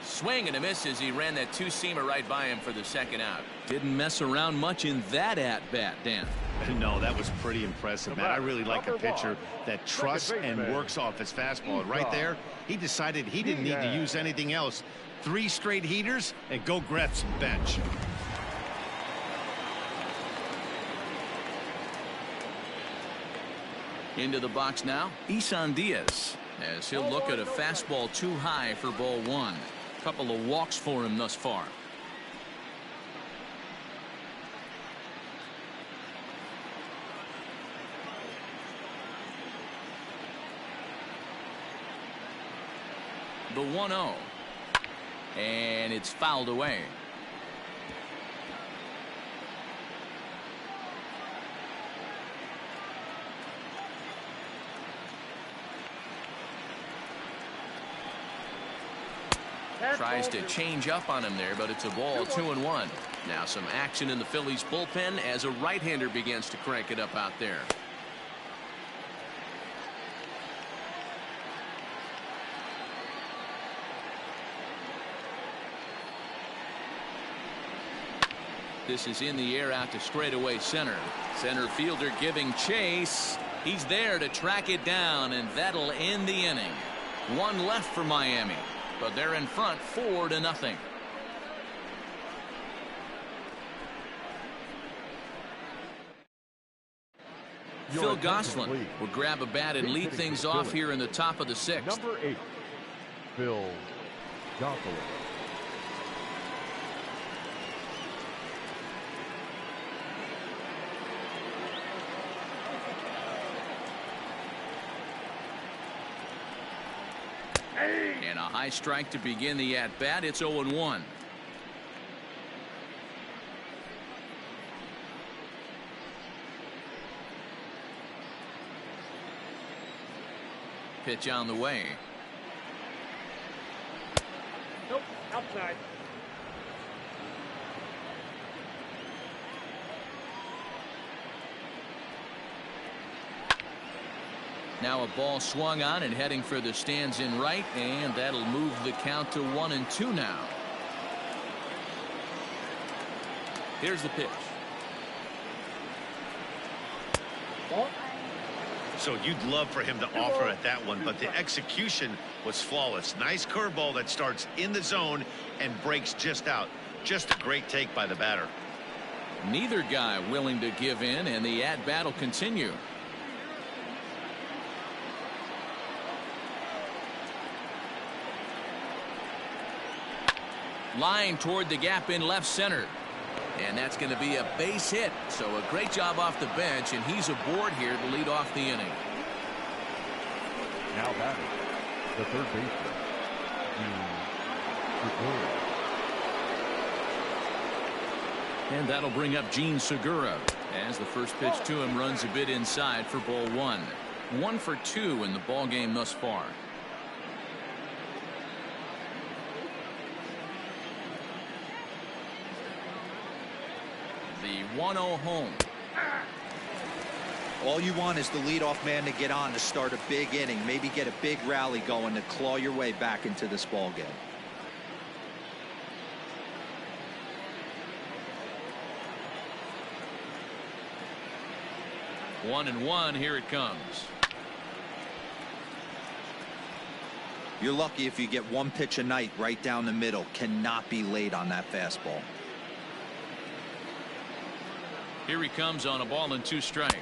Swing and a miss as he ran that 2-seamer right by him for the 2nd out. Didn't mess around much in that at-bat, Dan. No, that was pretty impressive, man. I really like a pitcher that trusts and works off his fastball. And right there, he decided he didn't need to use anything else. 3 straight heaters and go grab some bench. Into the box now, Isan Diaz, as he'll look at a fastball too high for ball 1. Couple of walks for him thus far. The 1-0, and it's fouled away. Tries to change up on him there, but it's a ball. 2-1. Now some action in the Phillies bullpen as a right-hander begins to crank it up out there. This is in the air out to straightaway center. Center fielder giving chase. He's there to track it down, and that'll end the inning. 1 left for Miami, but they're in front 4-0. Phil Gosselin will grab a bat and lead things off here in the top of the 6th. Number 8, Phil Gosselin. And a high strike to begin the at-bat. It's 0-1. Pitch on the way. Nope, outside. Now a ball swung on and heading for the stands in right, and that'll move the count to 1-2 now. Here's the pitch. So you'd love for him to offer at that one, but the execution was flawless. Nice curveball that starts in the zone and breaks just out. Just a great take by the batter. Neither guy willing to give in, and the at-bat will continue. Line toward the gap in left center. And that's going to be a base hit. So a great job off the bench, and he's aboard here to lead off the inning. Now batting, the third baseman, and that'll bring up Gene Segura as the first pitch to him runs a bit inside for ball one. 1 for 2 in the ball game thus far. The 1-0 home. All you want is the leadoff man to get on to start a big inning, maybe get a big rally going to claw your way back into this ball game. One and one, here it comes. You're lucky if you get one pitch a night right down the middle. Cannot be late on that fastball. Here he comes on a ball and 2 strikes.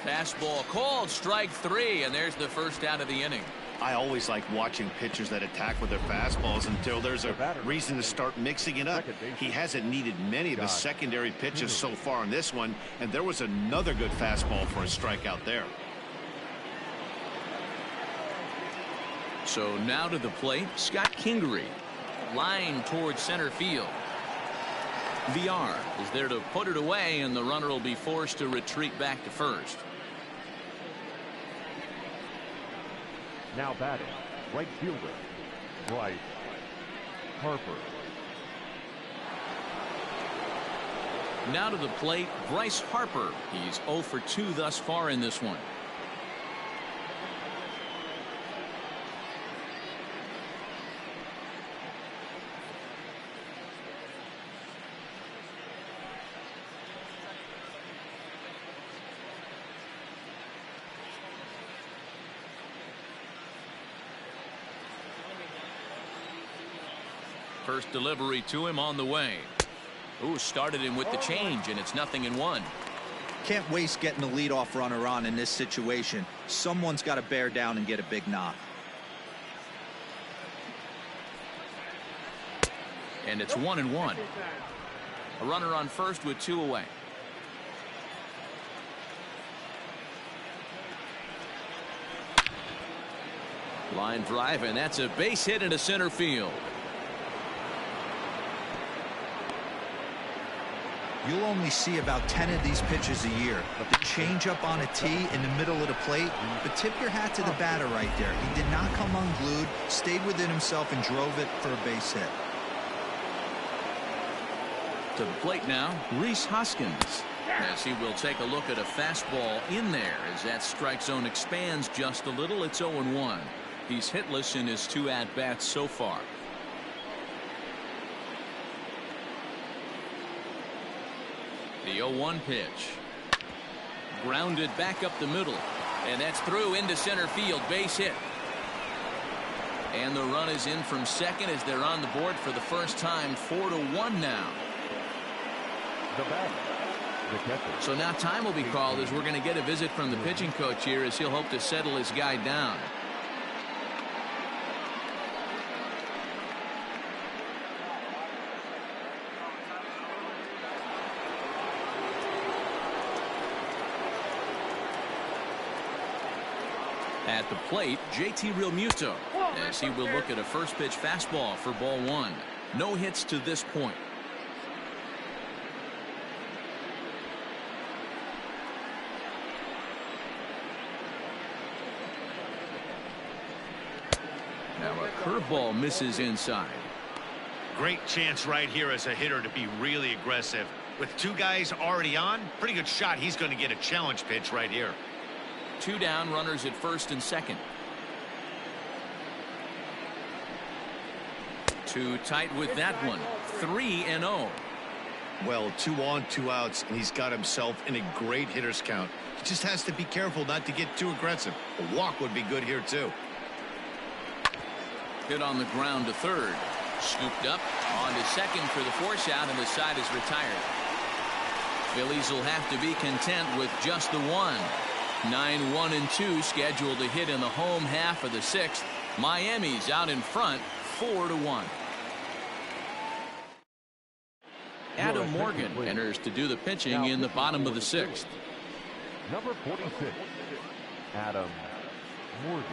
Fastball called, strike 3, and there's the first out of the inning. I always like watching pitchers that attack with their fastballs until there's a reason to start mixing it up. He hasn't needed many of his secondary pitches so far in this one, and there was another good fastball for a strikeout there. So now to the plate, Scott Kingery. Line towards center field. VR is there to put it away, and the runner will be forced to retreat back to first. Now batting, right fielder, Bryce Harper. Now to the plate, Bryce Harper. He's 0 for 2 thus far in this one. First delivery to him on the way. Ooh, started him with the change, and it's 0-1. Can't waste getting the leadoff runner on in this situation. Someone's got to bear down and get a big knock. And it's 1-1. A runner on first with 2 away. Line drive, and that's a base hit into center field. You'll only see about 10 of these pitches a year. The changeup on a tee in the middle of the plate. But tip your hat to the batter right there. He did not come unglued, stayed within himself, and drove it for a base hit. To the plate now, Rhys Hoskins. As he will take a look at a fastball in there as that strike zone expands just a little. It's 0-1. He's hitless in his 2 at-bats so far. The 0-1 pitch. Grounded back up the middle. And that's through into center field. Base hit. And the run is in from second as they're on the board for the first time. 4-1 now. The batter, the catcher. So now time will be called as we're going to get a visit from the pitching coach here as he'll hope to settle his guy down. At the plate, JT Realmuto as he will look at a first pitch fastball for ball 1. No hits to this point. Now a curveball misses inside. Great chance right here as a hitter to be really aggressive. With 2 guys already on, pretty good shot. He's going to get a challenge pitch right here. 2 down, runners at first and second. Too tight with that one. 3-0. Well, 2 on, 2 outs, and he's got himself in a great hitter's count. He just has to be careful not to get too aggressive. A walk would be good here, too. Hit on the ground to third. Scooped up on to second for the force out, and the side is retired. Phillies will have to be content with just the one. 9-1-2 scheduled to hit in the home half of the 6th. Miami's out in front 4-1. Adam Morgan enters to do the pitching in the bottom of the 6th. Number 46, Adam Morgan.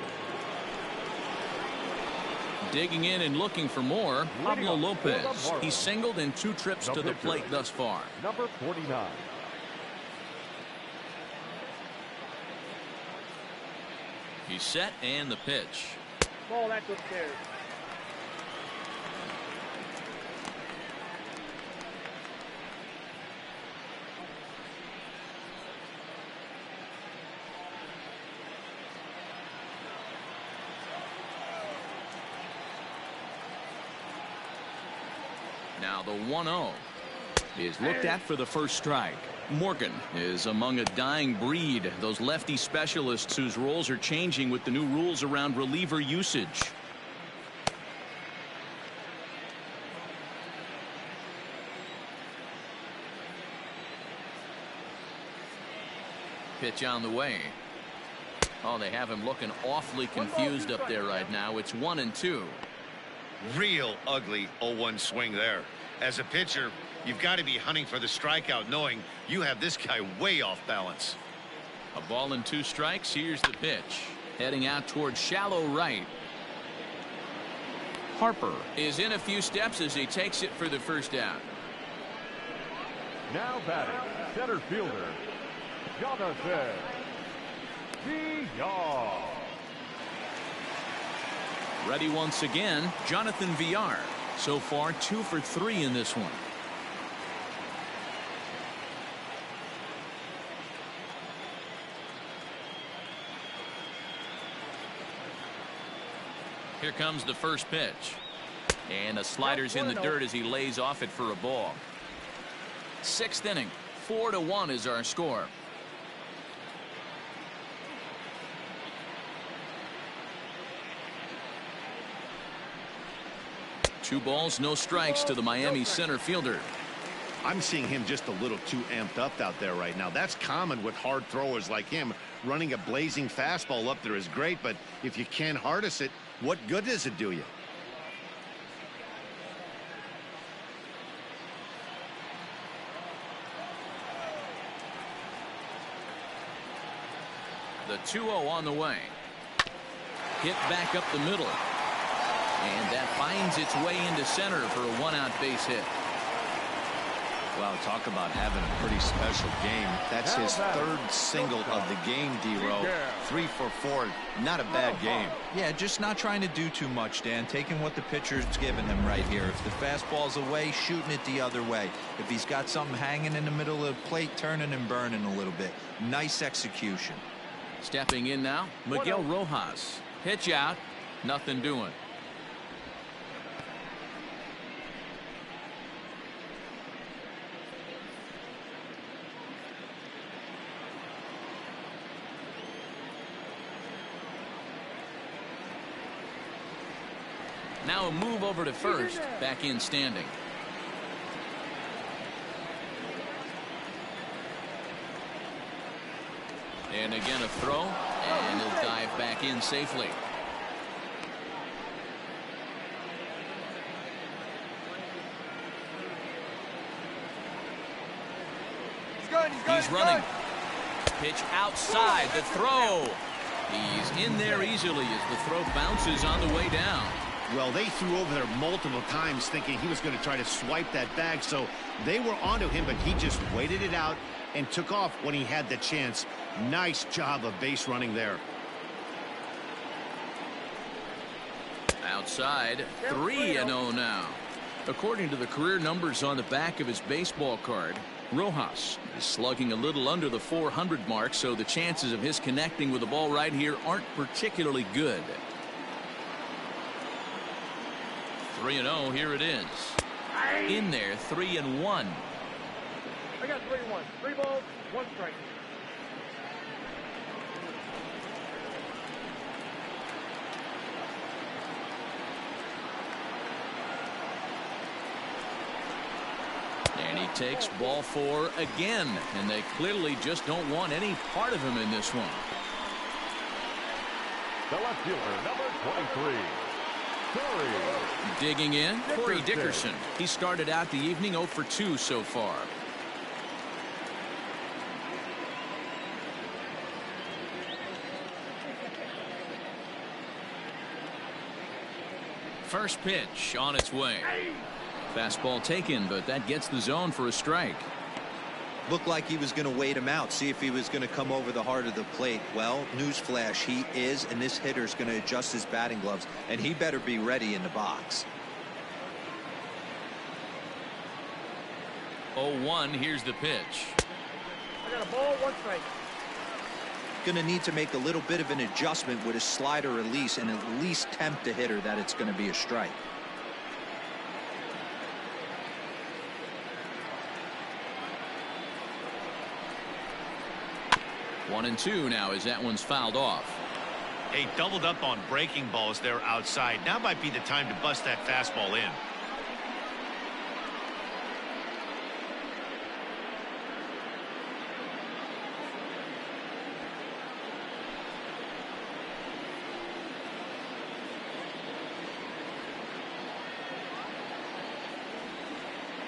Digging in and looking for more, Pablo Lopez. He's singled in 2 trips to the plate thus far. Number 49. He's set, and the pitch. Ball, that's upstairs. Now the 1-0 is looked at for the first strike. Morgan is among a dying breed, those lefty specialists whose roles are changing with the new rules around reliever usage. Pitch on the way. Oh, they have him looking awfully confused up there right now. It's 1-2. Real ugly 0-1 swing there. As a pitcher, you've got to be hunting for the strikeout, knowing you have this guy way off balance. A ball and 2 strikes. Here's the pitch. Heading out towards shallow right. Harper is in a few steps as he takes it for the first out. Now batting, center fielder, Jonathan Villar. Ready once again, Jonathan Villar. So far 2 for 3 in this one. Here comes the first pitch. And a slider's in the dirt as he lays off it for a ball. 6th inning. 4-1 is our score. Two balls, no strikes to the Miami center fielder. I'm seeing him just a little too amped up out there right now. That's common with hard throwers like him. Running a blazing fastball up there is great, but if you can't harness it, what good does it do you? The 2-0 on the way. Hit back up the middle. And that finds its way into center for a 1-out base hit. Well, talk about having a pretty special game. That's his 3rd single of the game, D-Row. 3 for 4. Not a bad game. Yeah, just not trying to do too much, Dan. Taking what the pitcher's giving him right here. If the fastball's away, shooting it the other way. If he's got something hanging in the middle of the plate, turning and burning a little bit. Nice execution. Stepping in now, Miguel Rojas. Pitch out. Nothing doing. Now a move over to first. Back in standing. And again a throw. And he'll dive back in safely. He's running. Pitch outside. The throw. He's in there easily as the throw bounces on the way down. Well, they threw over there multiple times thinking he was going to try to swipe that bag, so they were onto him, but he just waited it out and took off when he had the chance. Nice job of base running there. Outside, 3-0 now. According to the career numbers on the back of his baseball card, Rojas is slugging a little under the 400 mark, so the chances of his connecting with the ball right here aren't particularly good. 3-0, here it is. In there, 3-1. I got 3-1. 3 balls, 1 strike. And he takes ball 4 again, and they clearly just don't want any part of him in this one. The left fielder, number 23. Digging in, Corey Dickerson. He started out the evening 0 for 2 so far. First pitch on its way. Fastball taken, but that gets the zone for a strike. Looked like he was going to wait him out, see if he was going to come over the heart of the plate. Well, newsflash, he is, and this hitter's going to adjust his batting gloves, and he better be ready in the box. 0-1, here's the pitch. I got a ball, 1 strike. Going to need to make a little bit of an adjustment with his slider release and at least tempt the hitter that it's going to be a strike. 1-2 now as that one's fouled off. They doubled up on breaking balls there outside. Now might be the time to bust that fastball in.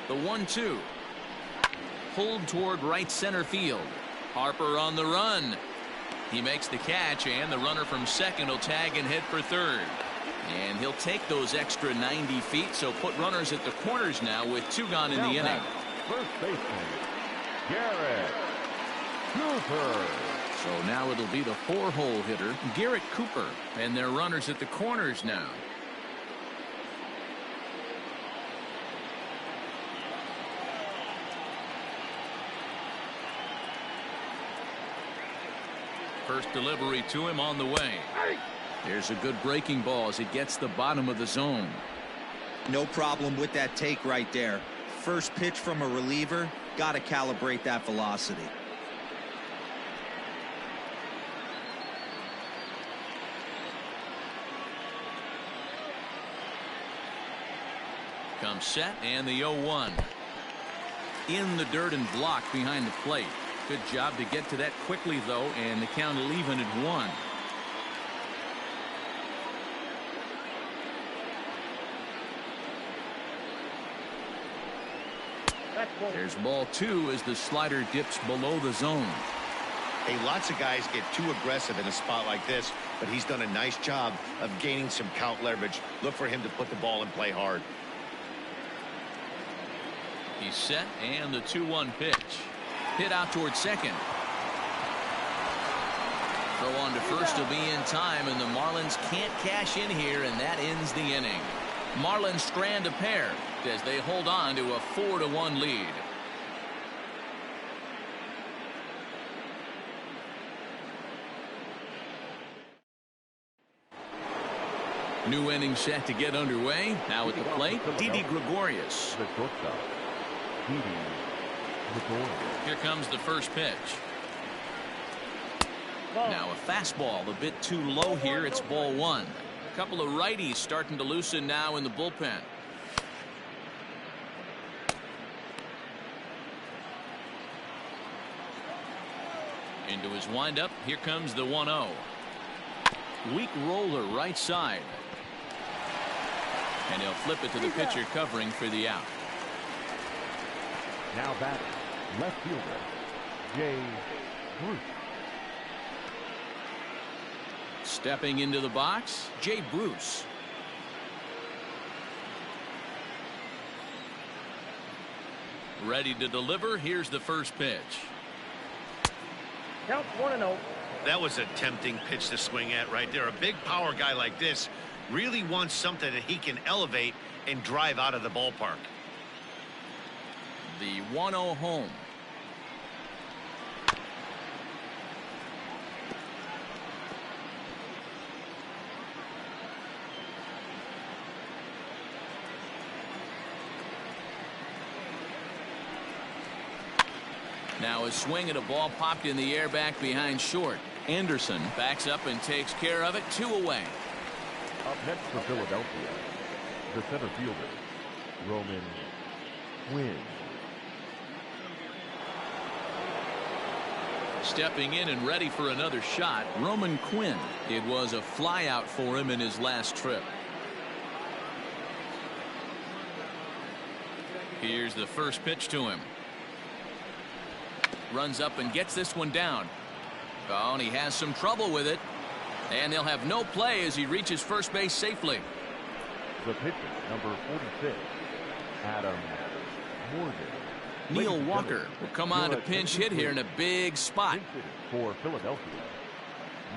The 1-2. Pulled toward right center field. Harper on the run. He makes the catch, and the runner from second will tag and hit for third. And he'll take those extra 90 feet, so put runners at the corners now with 2 gone in the inning. First baseman, Garrett Cooper. So now it'll be the 4-hole hitter, Garrett Cooper, and their runners at the corners now. First delivery to him on the way. There's a good breaking ball as it gets the bottom of the zone. No problem with that take right there. First pitch from a reliever, got to calibrate that velocity. Comes set, and the 0-1. In the dirt and blocked behind the plate. Good job to get to that quickly, though, and the count will even at 1. There's ball 2 as the slider dips below the zone. Hey, lots of guys get too aggressive in a spot like this, but he's done a nice job of gaining some count leverage. Look for him to put the ball and play hard. He's set, and the 2-1 pitch. Hit out toward second. Throw on to first will be in time, and the Marlins can't cash in here, and that ends the inning. Marlins strand a pair as they hold on to a 4-1 lead. New inning set to get underway. Now at the plate, Didi Gregorius. The shortstop, Didi Gregorius. Here comes the first pitch. Now a fastball a bit too low here. It's ball 1. A couple of righties starting to loosen now in the bullpen. Into his windup. Here comes the 1-0. Weak roller right side. And he'll flip it to the pitcher covering for the out. Now batting, left fielder, Jay Bruce. Stepping into the box, Jay Bruce. Ready to deliver. Here's the first pitch. Count 1-0. That was a tempting pitch to swing at right there. A big power guy like this really wants something that he can elevate and drive out of the ballpark. The 1-0 home. Now a swing and a ball popped in the air back behind short. Anderson backs up and takes care of it. 2 away. Up next for Philadelphia, the center fielder, Roman Quinn. Stepping in and ready for another shot, Roman Quinn. It was a flyout for him in his last trip. Here's the first pitch to him. Runs up and gets this one down. Oh, and he has some trouble with it. And they'll have no play as he reaches first base safely. The pitcher, number 46, Adam Morgan. Neil Walker will come on to pinch hit here in a big spot. For Philadelphia,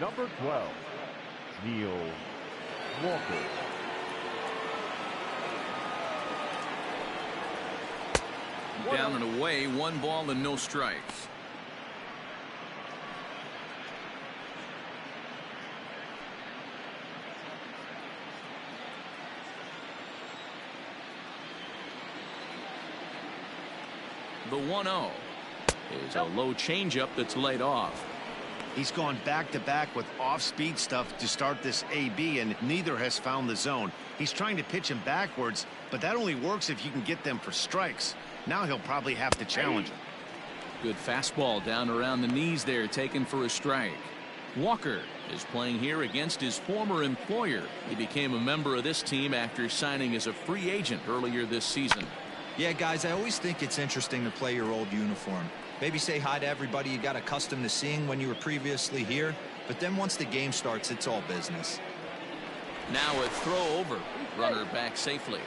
number 12, Neil Walker. Down and away, 1 ball and no strikes. The 1-0 is a low changeup that's laid off. He's gone back-to-back with off-speed stuff to start this AB, and neither has found the zone. He's trying to pitch him backwards, but that only works if you can get them for strikes. Now he'll probably have to challenge him. Good fastball down around the knees there, taken for a strike. Walker is playing here against his former employer. He became a member of this team after signing as a free agent earlier this season. Yeah, guys, I always think it's interesting to play your old uniform. Maybe say hi to everybody you got accustomed to seeing when you were previously here, but then once the game starts, it's all business. Now a throw over. Runner back safely.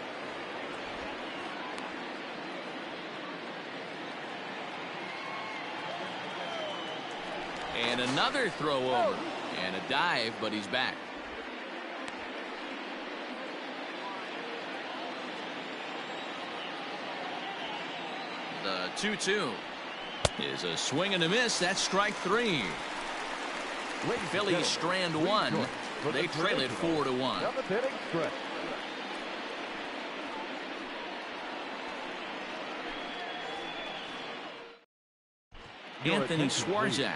And another throw over. And a dive, but he's back. The 2-2 is a swing and a miss. That's strike 3. Phillies strand 1. They trail it 4-1. Anthony Swarzak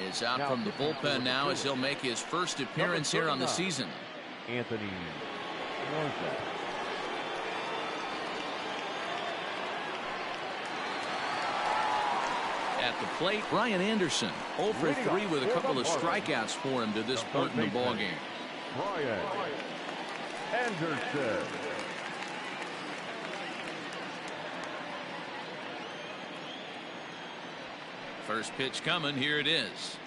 is out from the bullpen now as he'll make his first appearance here on the season. Anthony Swarzak. At the plate, Brian Anderson 0 for 3 with a couple of strikeouts for him to this point in the ballgame. Brian Anderson. First pitch coming. Here it is.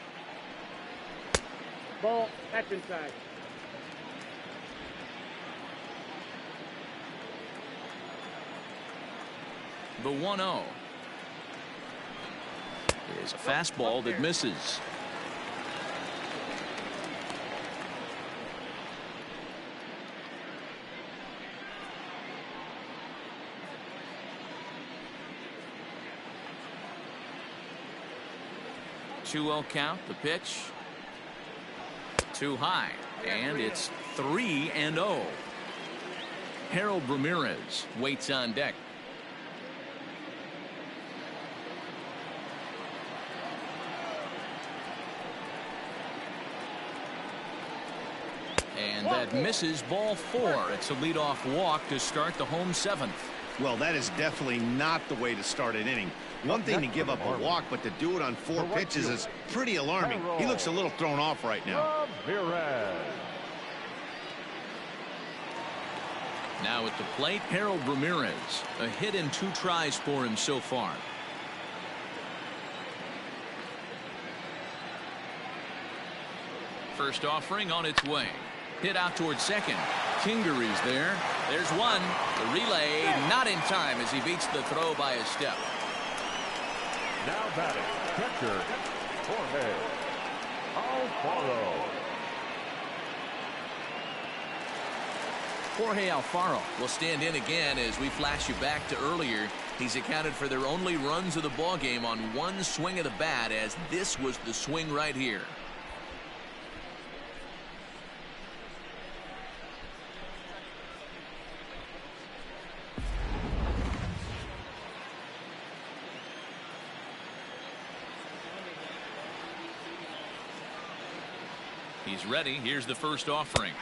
Ball, that's inside. The 1-0 is a fastball that misses. Two-0 count. The pitch too high, and it's 3-0. Harold Ramirez waits on deck. And that misses, ball 4. It's a leadoff walk to start the home 7th. Well, that is definitely not the way to start an inning. One thing to give up a walk, but to do it on 4 pitches is pretty alarming. He looks a little thrown off right now. Now at the plate, Harold Ramirez. A hit and 2 tries for him so far. First offering on its way. Hit out towards second. Kingery's there. There's one. The relay not in time as he beats the throw by a step. Now batting, catcher, Jorge Alfaro. Jorge Alfaro will stand in again as we flash you back to earlier. He's accounted for their only runs of the ballgame on 1 swing of the bat, as this was the swing right here. He's ready. Here's the first offering.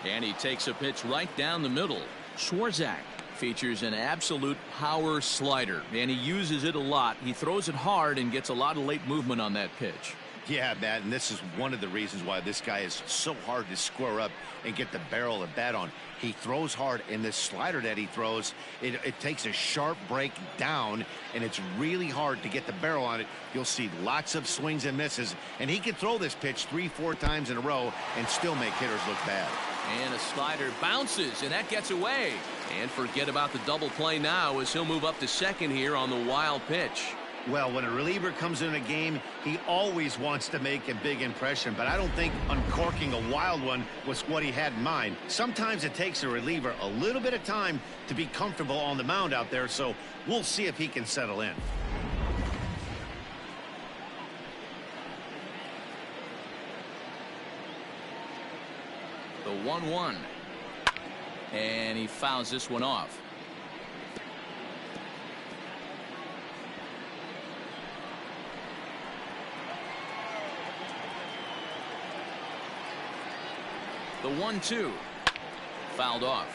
And he takes a pitch right down the middle. Swarzak features an absolute power slider, and he uses it a lot. He throws it hard and gets a lot of late movement on that pitch. Yeah, Matt, and this is one of the reasons why this guy is so hard to square up and get the barrel of bat on. He throws hard, and this slider that he throws, it takes a sharp break down, and it's really hard to get the barrel on it. You'll see lots of swings and misses, and he can throw this pitch 3-4 times in a row and still make hitters look bad. And a slider bounces, and that gets away. And forget about the double play now as he'll move up to second here on the wild pitch. Well, when a reliever comes in a game, he always wants to make a big impression, but I don't think uncorking a wild one was what he had in mind. Sometimes it takes a reliever a little bit of time to be comfortable on the mound out there, so we'll see if he can settle in. The 1-1. And he fouls this one off. The 1-2. Fouled off.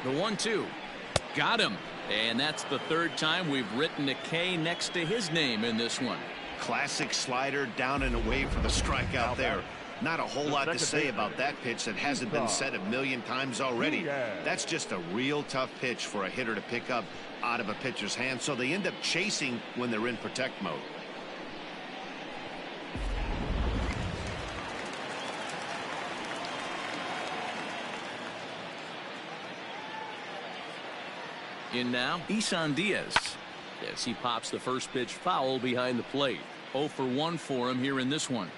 The 1-2. Got him. And that's the third time we've written a K next to his name in this one. Classic slider down and away for the strikeout there. Not a whole lot to say about that pitch that hasn't been said a million times already. That's just a real tough pitch for a hitter to pick up out of a pitcher's hand, so they end up chasing when they're in protect mode. In now, Isan Diaz, as he pops the first pitch foul behind the plate. 0 for 1 for him here in this one.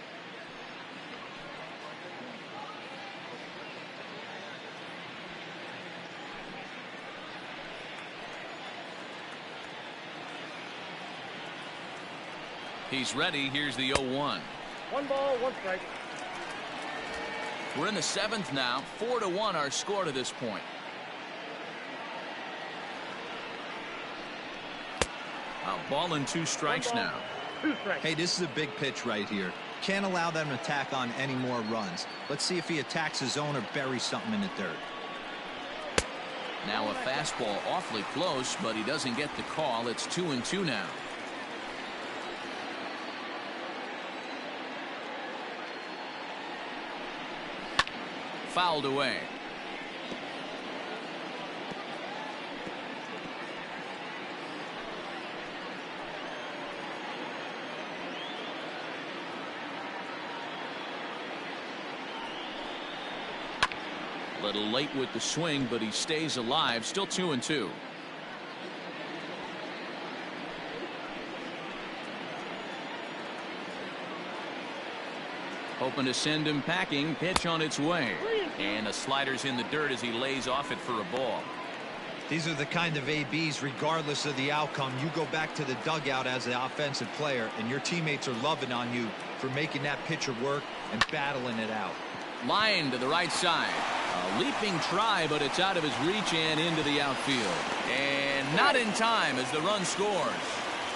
He's ready. Here's the 0-1. 1 ball, 1 strike. We're in the 7th now. 4-1 our score to this point. A ball and 2 strikes now. 2 strikes. Hey, this is a big pitch right here. Can't allow them to attack on any more runs. Let's see if he attacks his zone or buries something in the dirt. Now a fastball awfully close, but he doesn't get the call. It's 2-2 now. Fouled away. A little late with the swing, but he stays alive. Still 2-2. Hoping to send him packing. Pitch on its way. And the slider's in the dirt as he lays off it for a ball. These are the kind of ABs, regardless of the outcome. You go back to the dugout as the offensive player, and your teammates are loving on you for making that pitcher work and battling it out. Line to the right side. A leaping try, but it's out of his reach and into the outfield. And not in time as the run scores.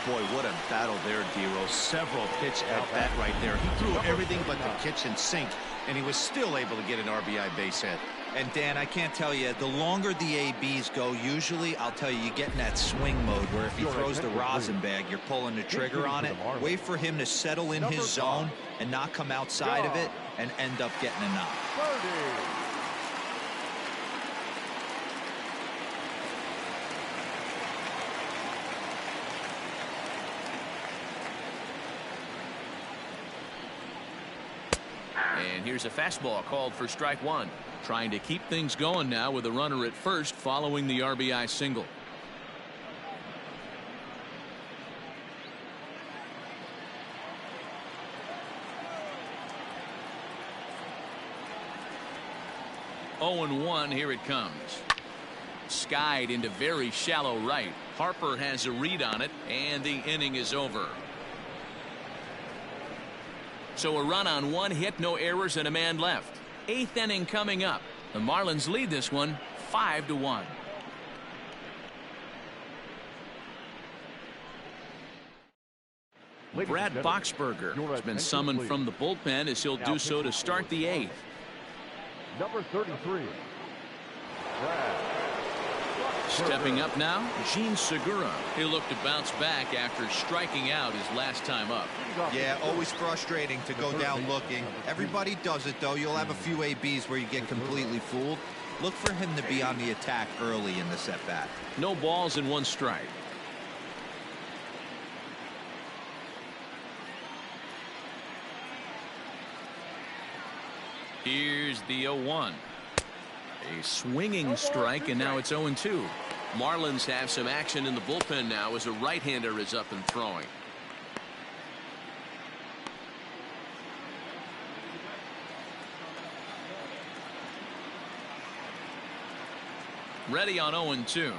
Boy, what a battle there, D-Roll. Several pitch at bat right there. He threw everything but the kitchen sink, and he was still able to get an RBI base hit. And Dan, I can't tell you, the longer the ABs go, usually I'll tell you, you get in that swing mode where if he throws the rosin bag, you're pulling the trigger on it. Wait for him to settle in his zone and not come outside of it and end up getting a knock. And here's a fastball called for strike 1. Trying to keep things going now with a runner at first following the RBI single. Oh and 1. Here it comes. Skied into very shallow right. Harper has a read on it, and the inning is over. So a run on 1 hit, no errors, and a man left. 8th inning coming up. The Marlins lead this one 5-1. Brad Boxberger has been summoned from the bullpen as he'll do so to start the 8th. Number 33. Brad. Stepping up now, Gene Segura. He'll look to bounce back after striking out his last time up. Yeah, always frustrating to go down looking. Everybody does it, though. You'll have a few ABs where you get completely fooled. Look for him to be on the attack early in the at-bat. No balls and 1 strike. Here's the 0-1. A swinging strike, and now it's 0-2. Marlins have some action in the bullpen now as a right-hander is up and throwing. Ready on 0-2.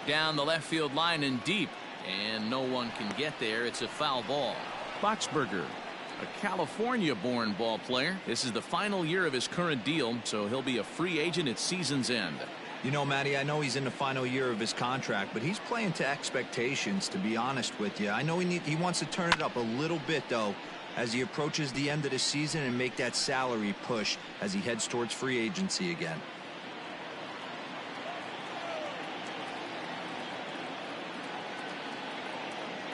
Down the left field line and deep, and no one can get there. It's a foul ball. Boxberger, a California-born ball player. This is the final year of his current deal, so he'll be a free agent at season's end. You know, Matty, I know he's in the final year of his contract, but he's playing to expectations, to be honest with you. I know he wants to turn it up a little bit, though, as he approaches the end of the season and make that salary push as he heads towards free agency again.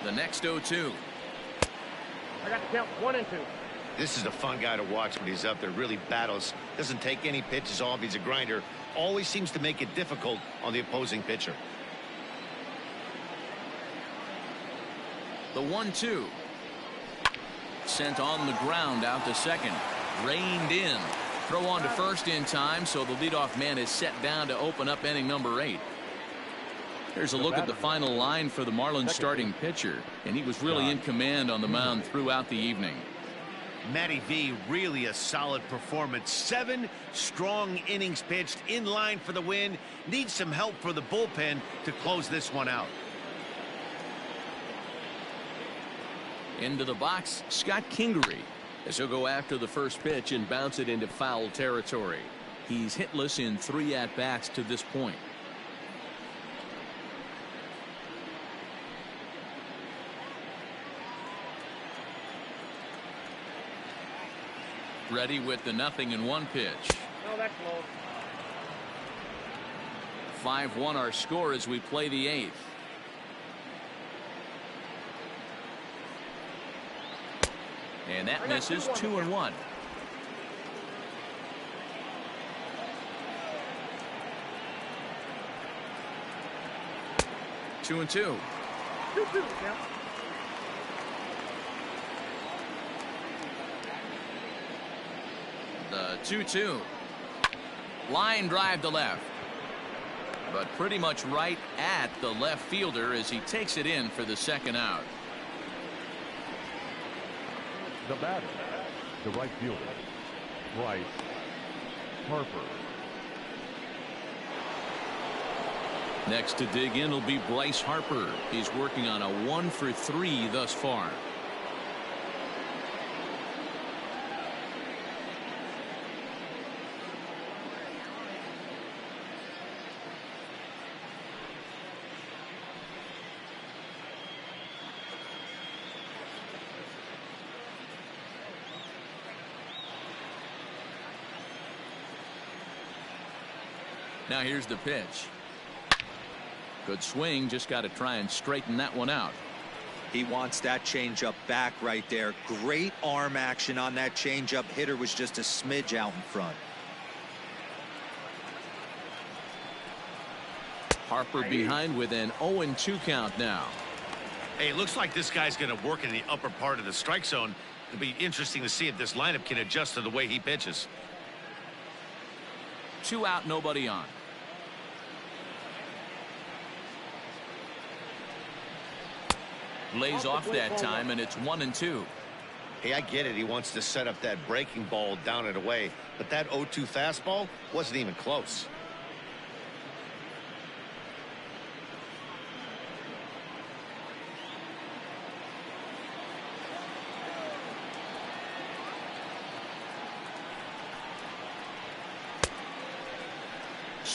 The next 0-2. I got the count 1-2. This is a fun guy to watch when he's up there. Really battles. Doesn't take any pitches off. He's a grinder. Always seems to make it difficult on the opposing pitcher. The 1-2. Sent on the ground out to second. Reined in. Throw on to first in time, so the leadoff man is set down to open up inning number 8. Here's a look at the final line for the Marlins starting pitcher, and he was really in command on the mound throughout the evening. Matty V, really a solid performance. 7 strong innings pitched, in line for the win. Needs some help for the bullpen to close this one out. Into the box, Scott Kingery, as he'll go after the first pitch and bounce it into foul territory. He's hitless in 3 at-bats to this point. Ready with the 0-1 pitch. No, that's low. 5-1 our score as we play the 8th. And that misses. 2-1. Two and two. 2-2 now. The 2-2. Line drive to left. But pretty much right at the left fielder as he takes it in for the second out. The batter, the right fielder, Bryce Harper. Next to dig in will be Bryce Harper. He's working on a 1-for-3 thus far. Now here's the pitch. Good swing, just got to try and straighten that one out. He wants that changeup back right there. Great arm action on that changeup. Hitter was just a smidge out in front. Harper behind with an 0-2 count now. Hey, looks like this guy's going to work in the upper part of the strike zone. It'll be interesting to see if this lineup can adjust to the way he pitches. 2 out, nobody on. Lays off that time, and it's 1-2. Hey, I get it. He wants to set up that breaking ball down and away, but that 0-2 fastball wasn't even close.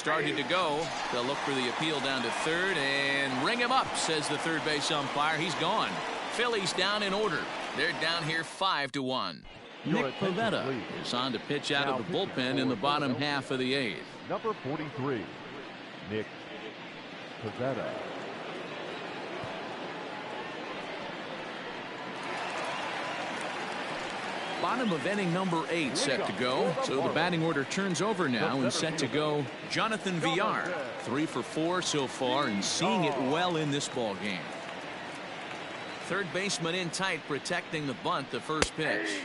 started to go. They'll look for the appeal down to third and ring him up, says the third base umpire. He's gone. Phillies down in order. They're down here 5-1. Nick Pivetta is on to pitch out of the bullpen in the bottom half of the 8th. Number 43, Nick Pivetta. Bottom of inning number 8 set to go. So the batting order turns over now and set to go Jonathan Villar. 3 for 4 so far and seeing it well in this ball game. Third baseman in tight protecting the bunt, the first pitch.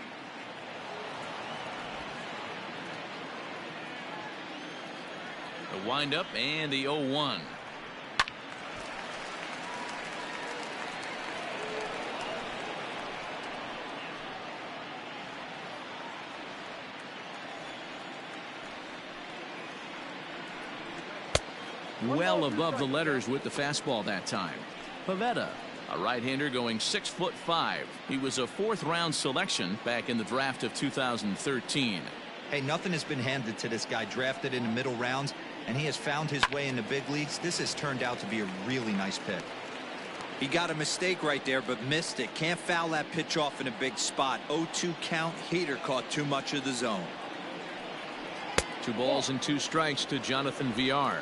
The windup and the 0-1. Well above the letters with the fastball that time. Pivetta, a right-hander going 6'5". He was a 4th-round selection back in the draft of 2013. Hey, nothing has been handed to this guy. Drafted in the middle rounds, and he has found his way in the big leagues. This has turned out to be a really nice pick. He got a mistake right there, but missed it. Can't foul that pitch off in a big spot. 0-2 count. Heater caught too much of the zone. 2 balls and 2 strikes to Jonathan Villar.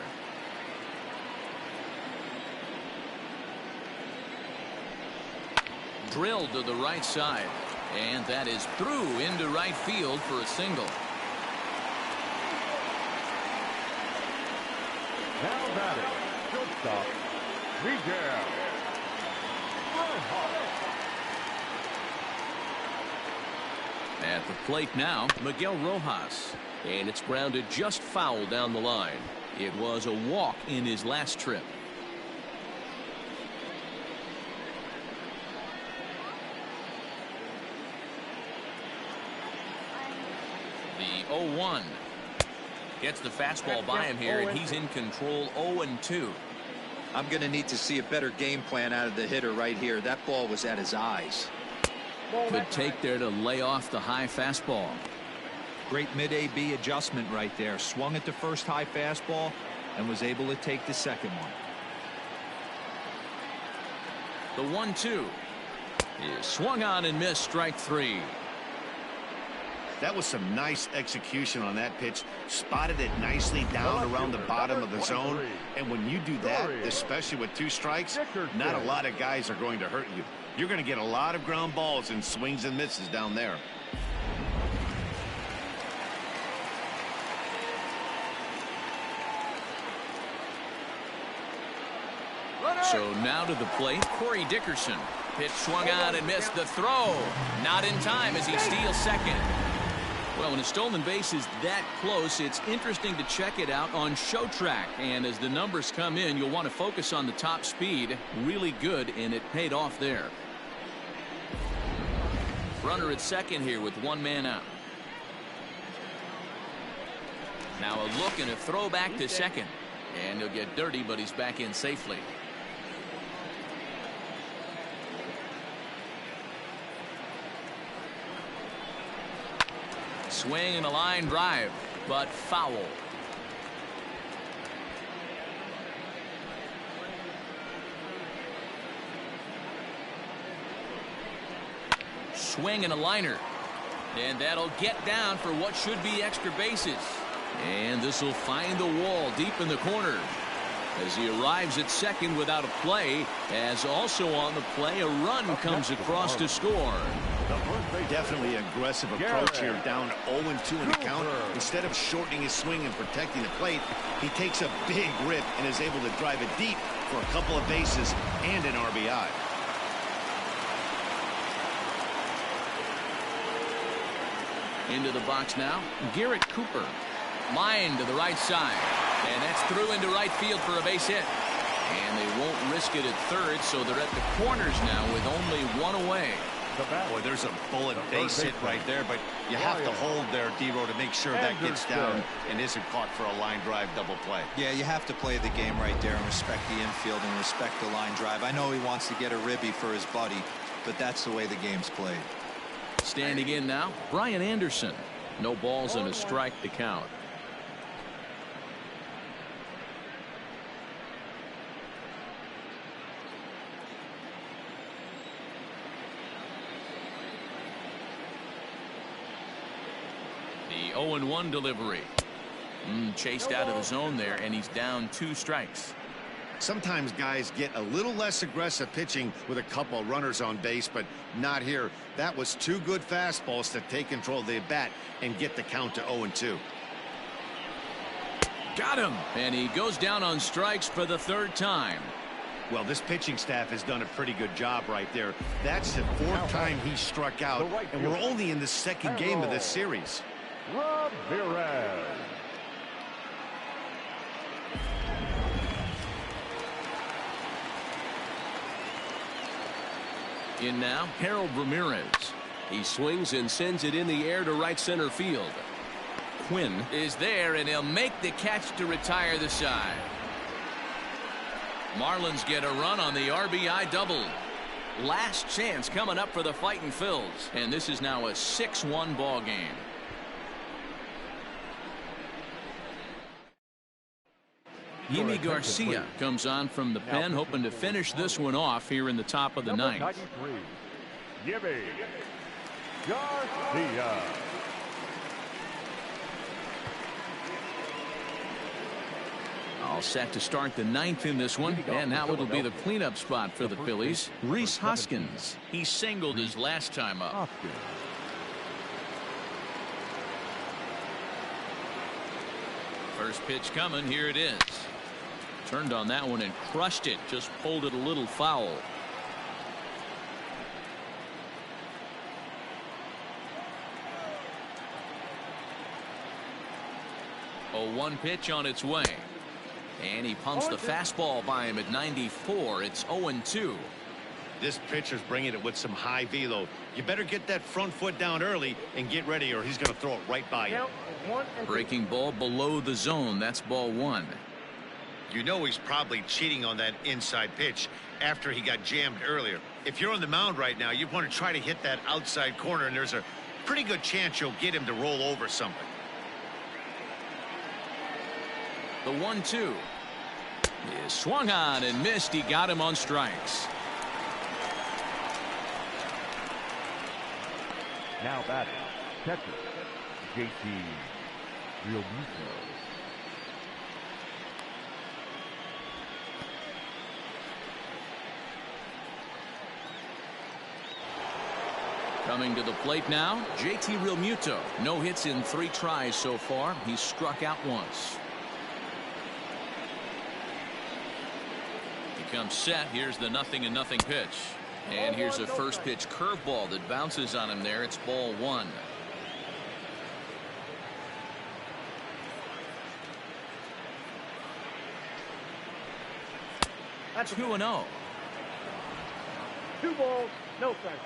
Drilled to the right side, and that is through into right field for a single. Now batting, shortstop, Miguel Rojas. At the plate now, Miguel Rojas, and it's grounded just foul down the line. It was a walk in his last trip. The 0-1 gets the fastball by him here, and he's in control. 0-2. I'm going to need to see a better game plan out of the hitter right here. That ball was at his eyes. Good take there to lay off the high fastball. Great mid-AB adjustment right there. Swung at the first high fastball and was able to take the second one. The 1-2 is swung on and missed. Strike 3. That was some nice execution on that pitch. Spotted it nicely down around the bottom of the zone. And when you do that, especially with 2 strikes, not a lot of guys are going to hurt you. You're going to get a lot of ground balls and swings and misses down there. So now to the plate, Corey Dickerson. Pitch swung on and missed. The throw not in time as he steals second. Well, when a stolen base is that close, it's interesting to check it out on Show Track. And as the numbers come in, you'll want to focus on the top speed. Really good, and it paid off there. Runner at second here with 1 man out. Now a look and a throw back to second. And he'll get dirty, but he's back in safely. Swing and a line drive, but foul. Swing and a liner, and that'll get down for what should be extra bases. And this will find the wall deep in the corner as he arrives at second without a play. As also on the play, a run comes across to score. Definitely aggressive approach here, down 0-2 in the count. Instead of shortening his swing and protecting the plate, he takes a big rip and is able to drive it deep for a couple of bases and an RBI. Into the box now, Garrett Cooper. Line to the right side, and that's through into right field for a base hit. And they won't risk it at third, so they're at the corners now with only 1 away. Boy, there's a bullet base hit right there, but you have to hold there, D-Row, to make sure that gets down and isn't caught for a line drive double play. Yeah, you have to play the game right there and respect the infield and respect the line drive. I know he wants to get a ribby for his buddy, but that's the way the game's played. Standing in now, Brian Anderson. No balls and a strike to count. 0-1 delivery. Chased out of the zone there, and he's down 2 strikes. Sometimes guys get a little less aggressive pitching with a couple runners on base, but not here. That was 2 good fastballs to take control of the bat and get the count to 0-2. Got him, and he goes down on strikes for the 3rd time. Well, this pitching staff has done a pretty good job right there. That's the 4th time he struck out, and we're only in the 2nd game of this series. Ramirez. In now, Harold Ramirez. He swings and sends it in the air to right center field. Quinn Is there, and he'll make the catch to retire the side. Marlins get a run on the RBI double. Last chance coming up for the Fightin' Phils, and this is now a 6-1 ball game. Yimi Garcia comes on from the pen, hoping to finish this one off here in the top of the Number 9th. 93, Yimi Garcia. All set to start the 9th in this one, and now it'll be the cleanup spot for the Phillies. Rhys Hoskins. He singled his last time up. Hoskins. First pitch coming. Here it is. Turned on that one and crushed it. Just pulled it a little foul. A 1 pitch on its way. And he pumps the fastball by him at 94. It's 0-2. This pitcher's bringing it with some high velo. You better get that front foot down early and get ready, or he's going to throw it right by you. Count is 1-2. Breaking ball below the zone. That's ball 1. You know he's probably cheating on that inside pitch after he got jammed earlier. If you're on the mound right now, you want to try to hit that outside corner, and there's a pretty good chance you'll get him to roll over something. The 1-2 is swung on and missed. He got him on strikes. Now batting, catcher, JT Realmuto. Coming to the plate now, JT Realmuto. No hits in 3 tries so far. He's struck out once. He comes set. Here's the 0-0 pitch. And here's a first pitch curveball that bounces on him there. It's ball 1. That's 2-0. 2 balls, no strikes.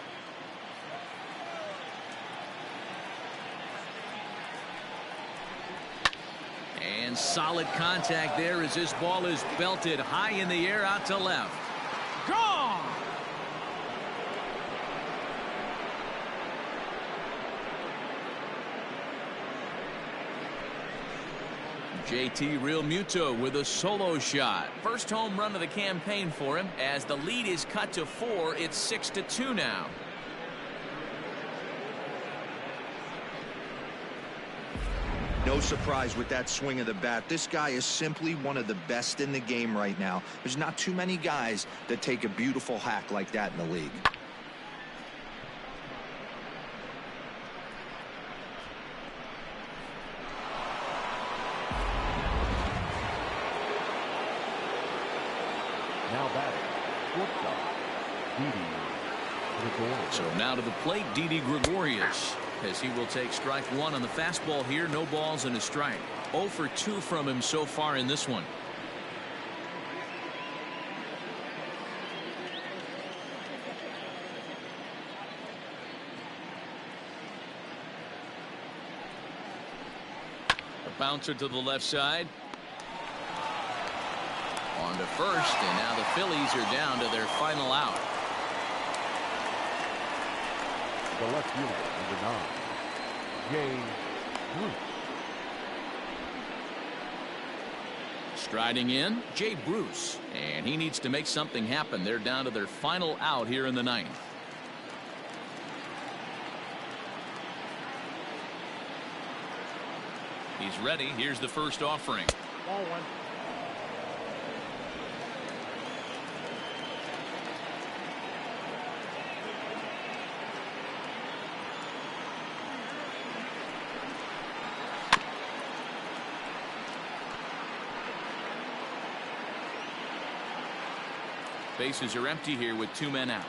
And solid contact there as this ball is belted high in the air out to left. Gone! JT Realmuto with a solo shot. First home run of the campaign for him. As the lead is cut to 4, it's 6-2 now. No surprise with that swing of the bat. This guy is simply one of the best in the game right now. There's not too many guys that take a beautiful hack like that in the league. Now batting, shortstop, Didi Gregorius. So now to the plate, Didi Gregorius, as he will take strike 1 on the fastball here. No balls and a strike. 0 for 2 from him so far in this one. A bouncer to the left side. On to first, and now the Phillies are down to their final out. The left fielder, number 9, Jay Bruce. Striding in, Jay Bruce, and he needs to make something happen. They're down to their final out here in the 9th. He's ready. Here's the first offering. Ball one. Bases are empty here with 2 men out.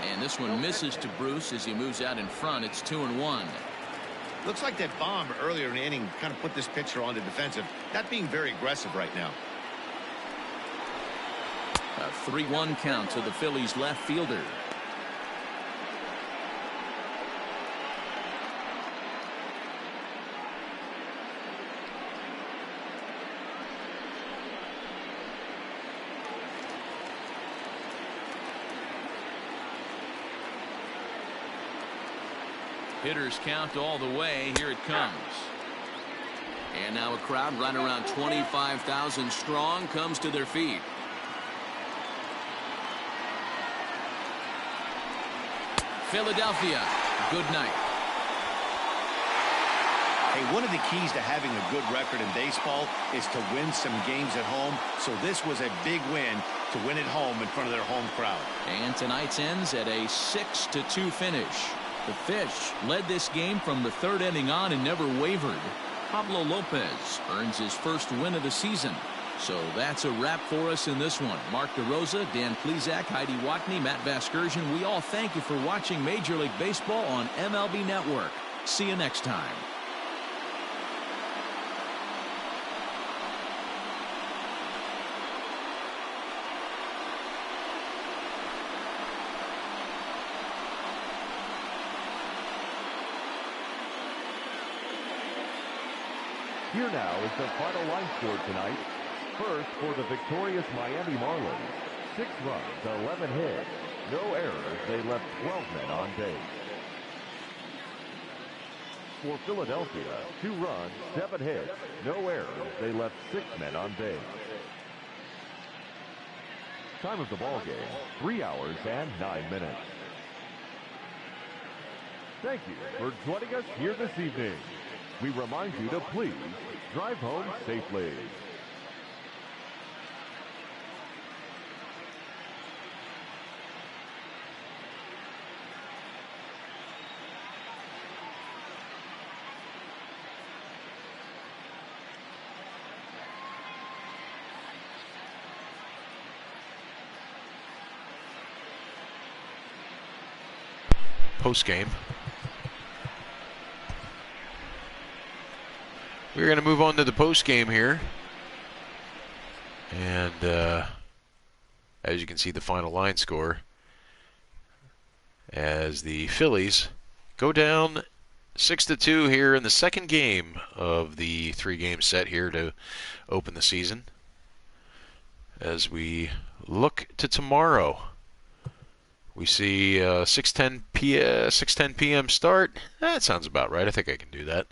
And this one misses to Bruce as he moves out in front. It's 2-1. Looks like that bomb earlier in the inning kind of put this pitcher on the defensive. Not being very aggressive right now. A 3-1 count to the Phillies left fielder. Hitters count all the way. Here it comes. And now a crowd right around 25,000 strong comes to their feet. Philadelphia, good night. Hey, one of the keys to having a good record in baseball is to win some games at home. So this was a big win to win at home in front of their home crowd. And tonight's ends at a 6-2 finish. The Fish led this game from the 3rd inning on and never wavered. Pablo Lopez earns his first win of the season. So that's a wrap for us in this one. Mark DeRosa, Dan Plesac, Heidi Watney, Matt Vasgersian. We all thank you for watching Major League Baseball on MLB Network. See you next time. Here now is the final line score tonight. First, for the victorious Miami Marlins, 6 runs, 11 hits, no errors. They left 12 men on base. For Philadelphia, 2 runs, 7 hits, no errors. They left 6 men on base. Time of the ball game, 3 hours and 9 minutes. Thank you for joining us here this evening. We remind you to please drive home safely. Post game. We're going to move on to the post game here. And as you can see, the final line score as the Phillies go down 6-2 here in the second game of the 3-game set here to open the season. As we look to tomorrow, we see 6:10 p.m. start. That sounds about right. I think I can do that.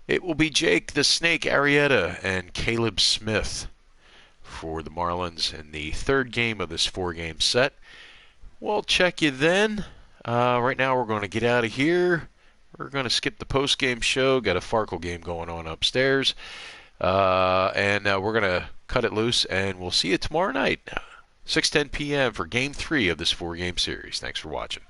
It will be Jake the Snake Arrieta and Caleb Smith for the Marlins in the 3rd game of this 4-game set. We'll check you then. Right now we're going to get out of here. We're going to skip the post-game show. Got a Farkle game going on upstairs. And we're going to cut it loose, and we'll see you tomorrow night, 6:10 p.m. for Game 3 of this 4-game series. Thanks for watching.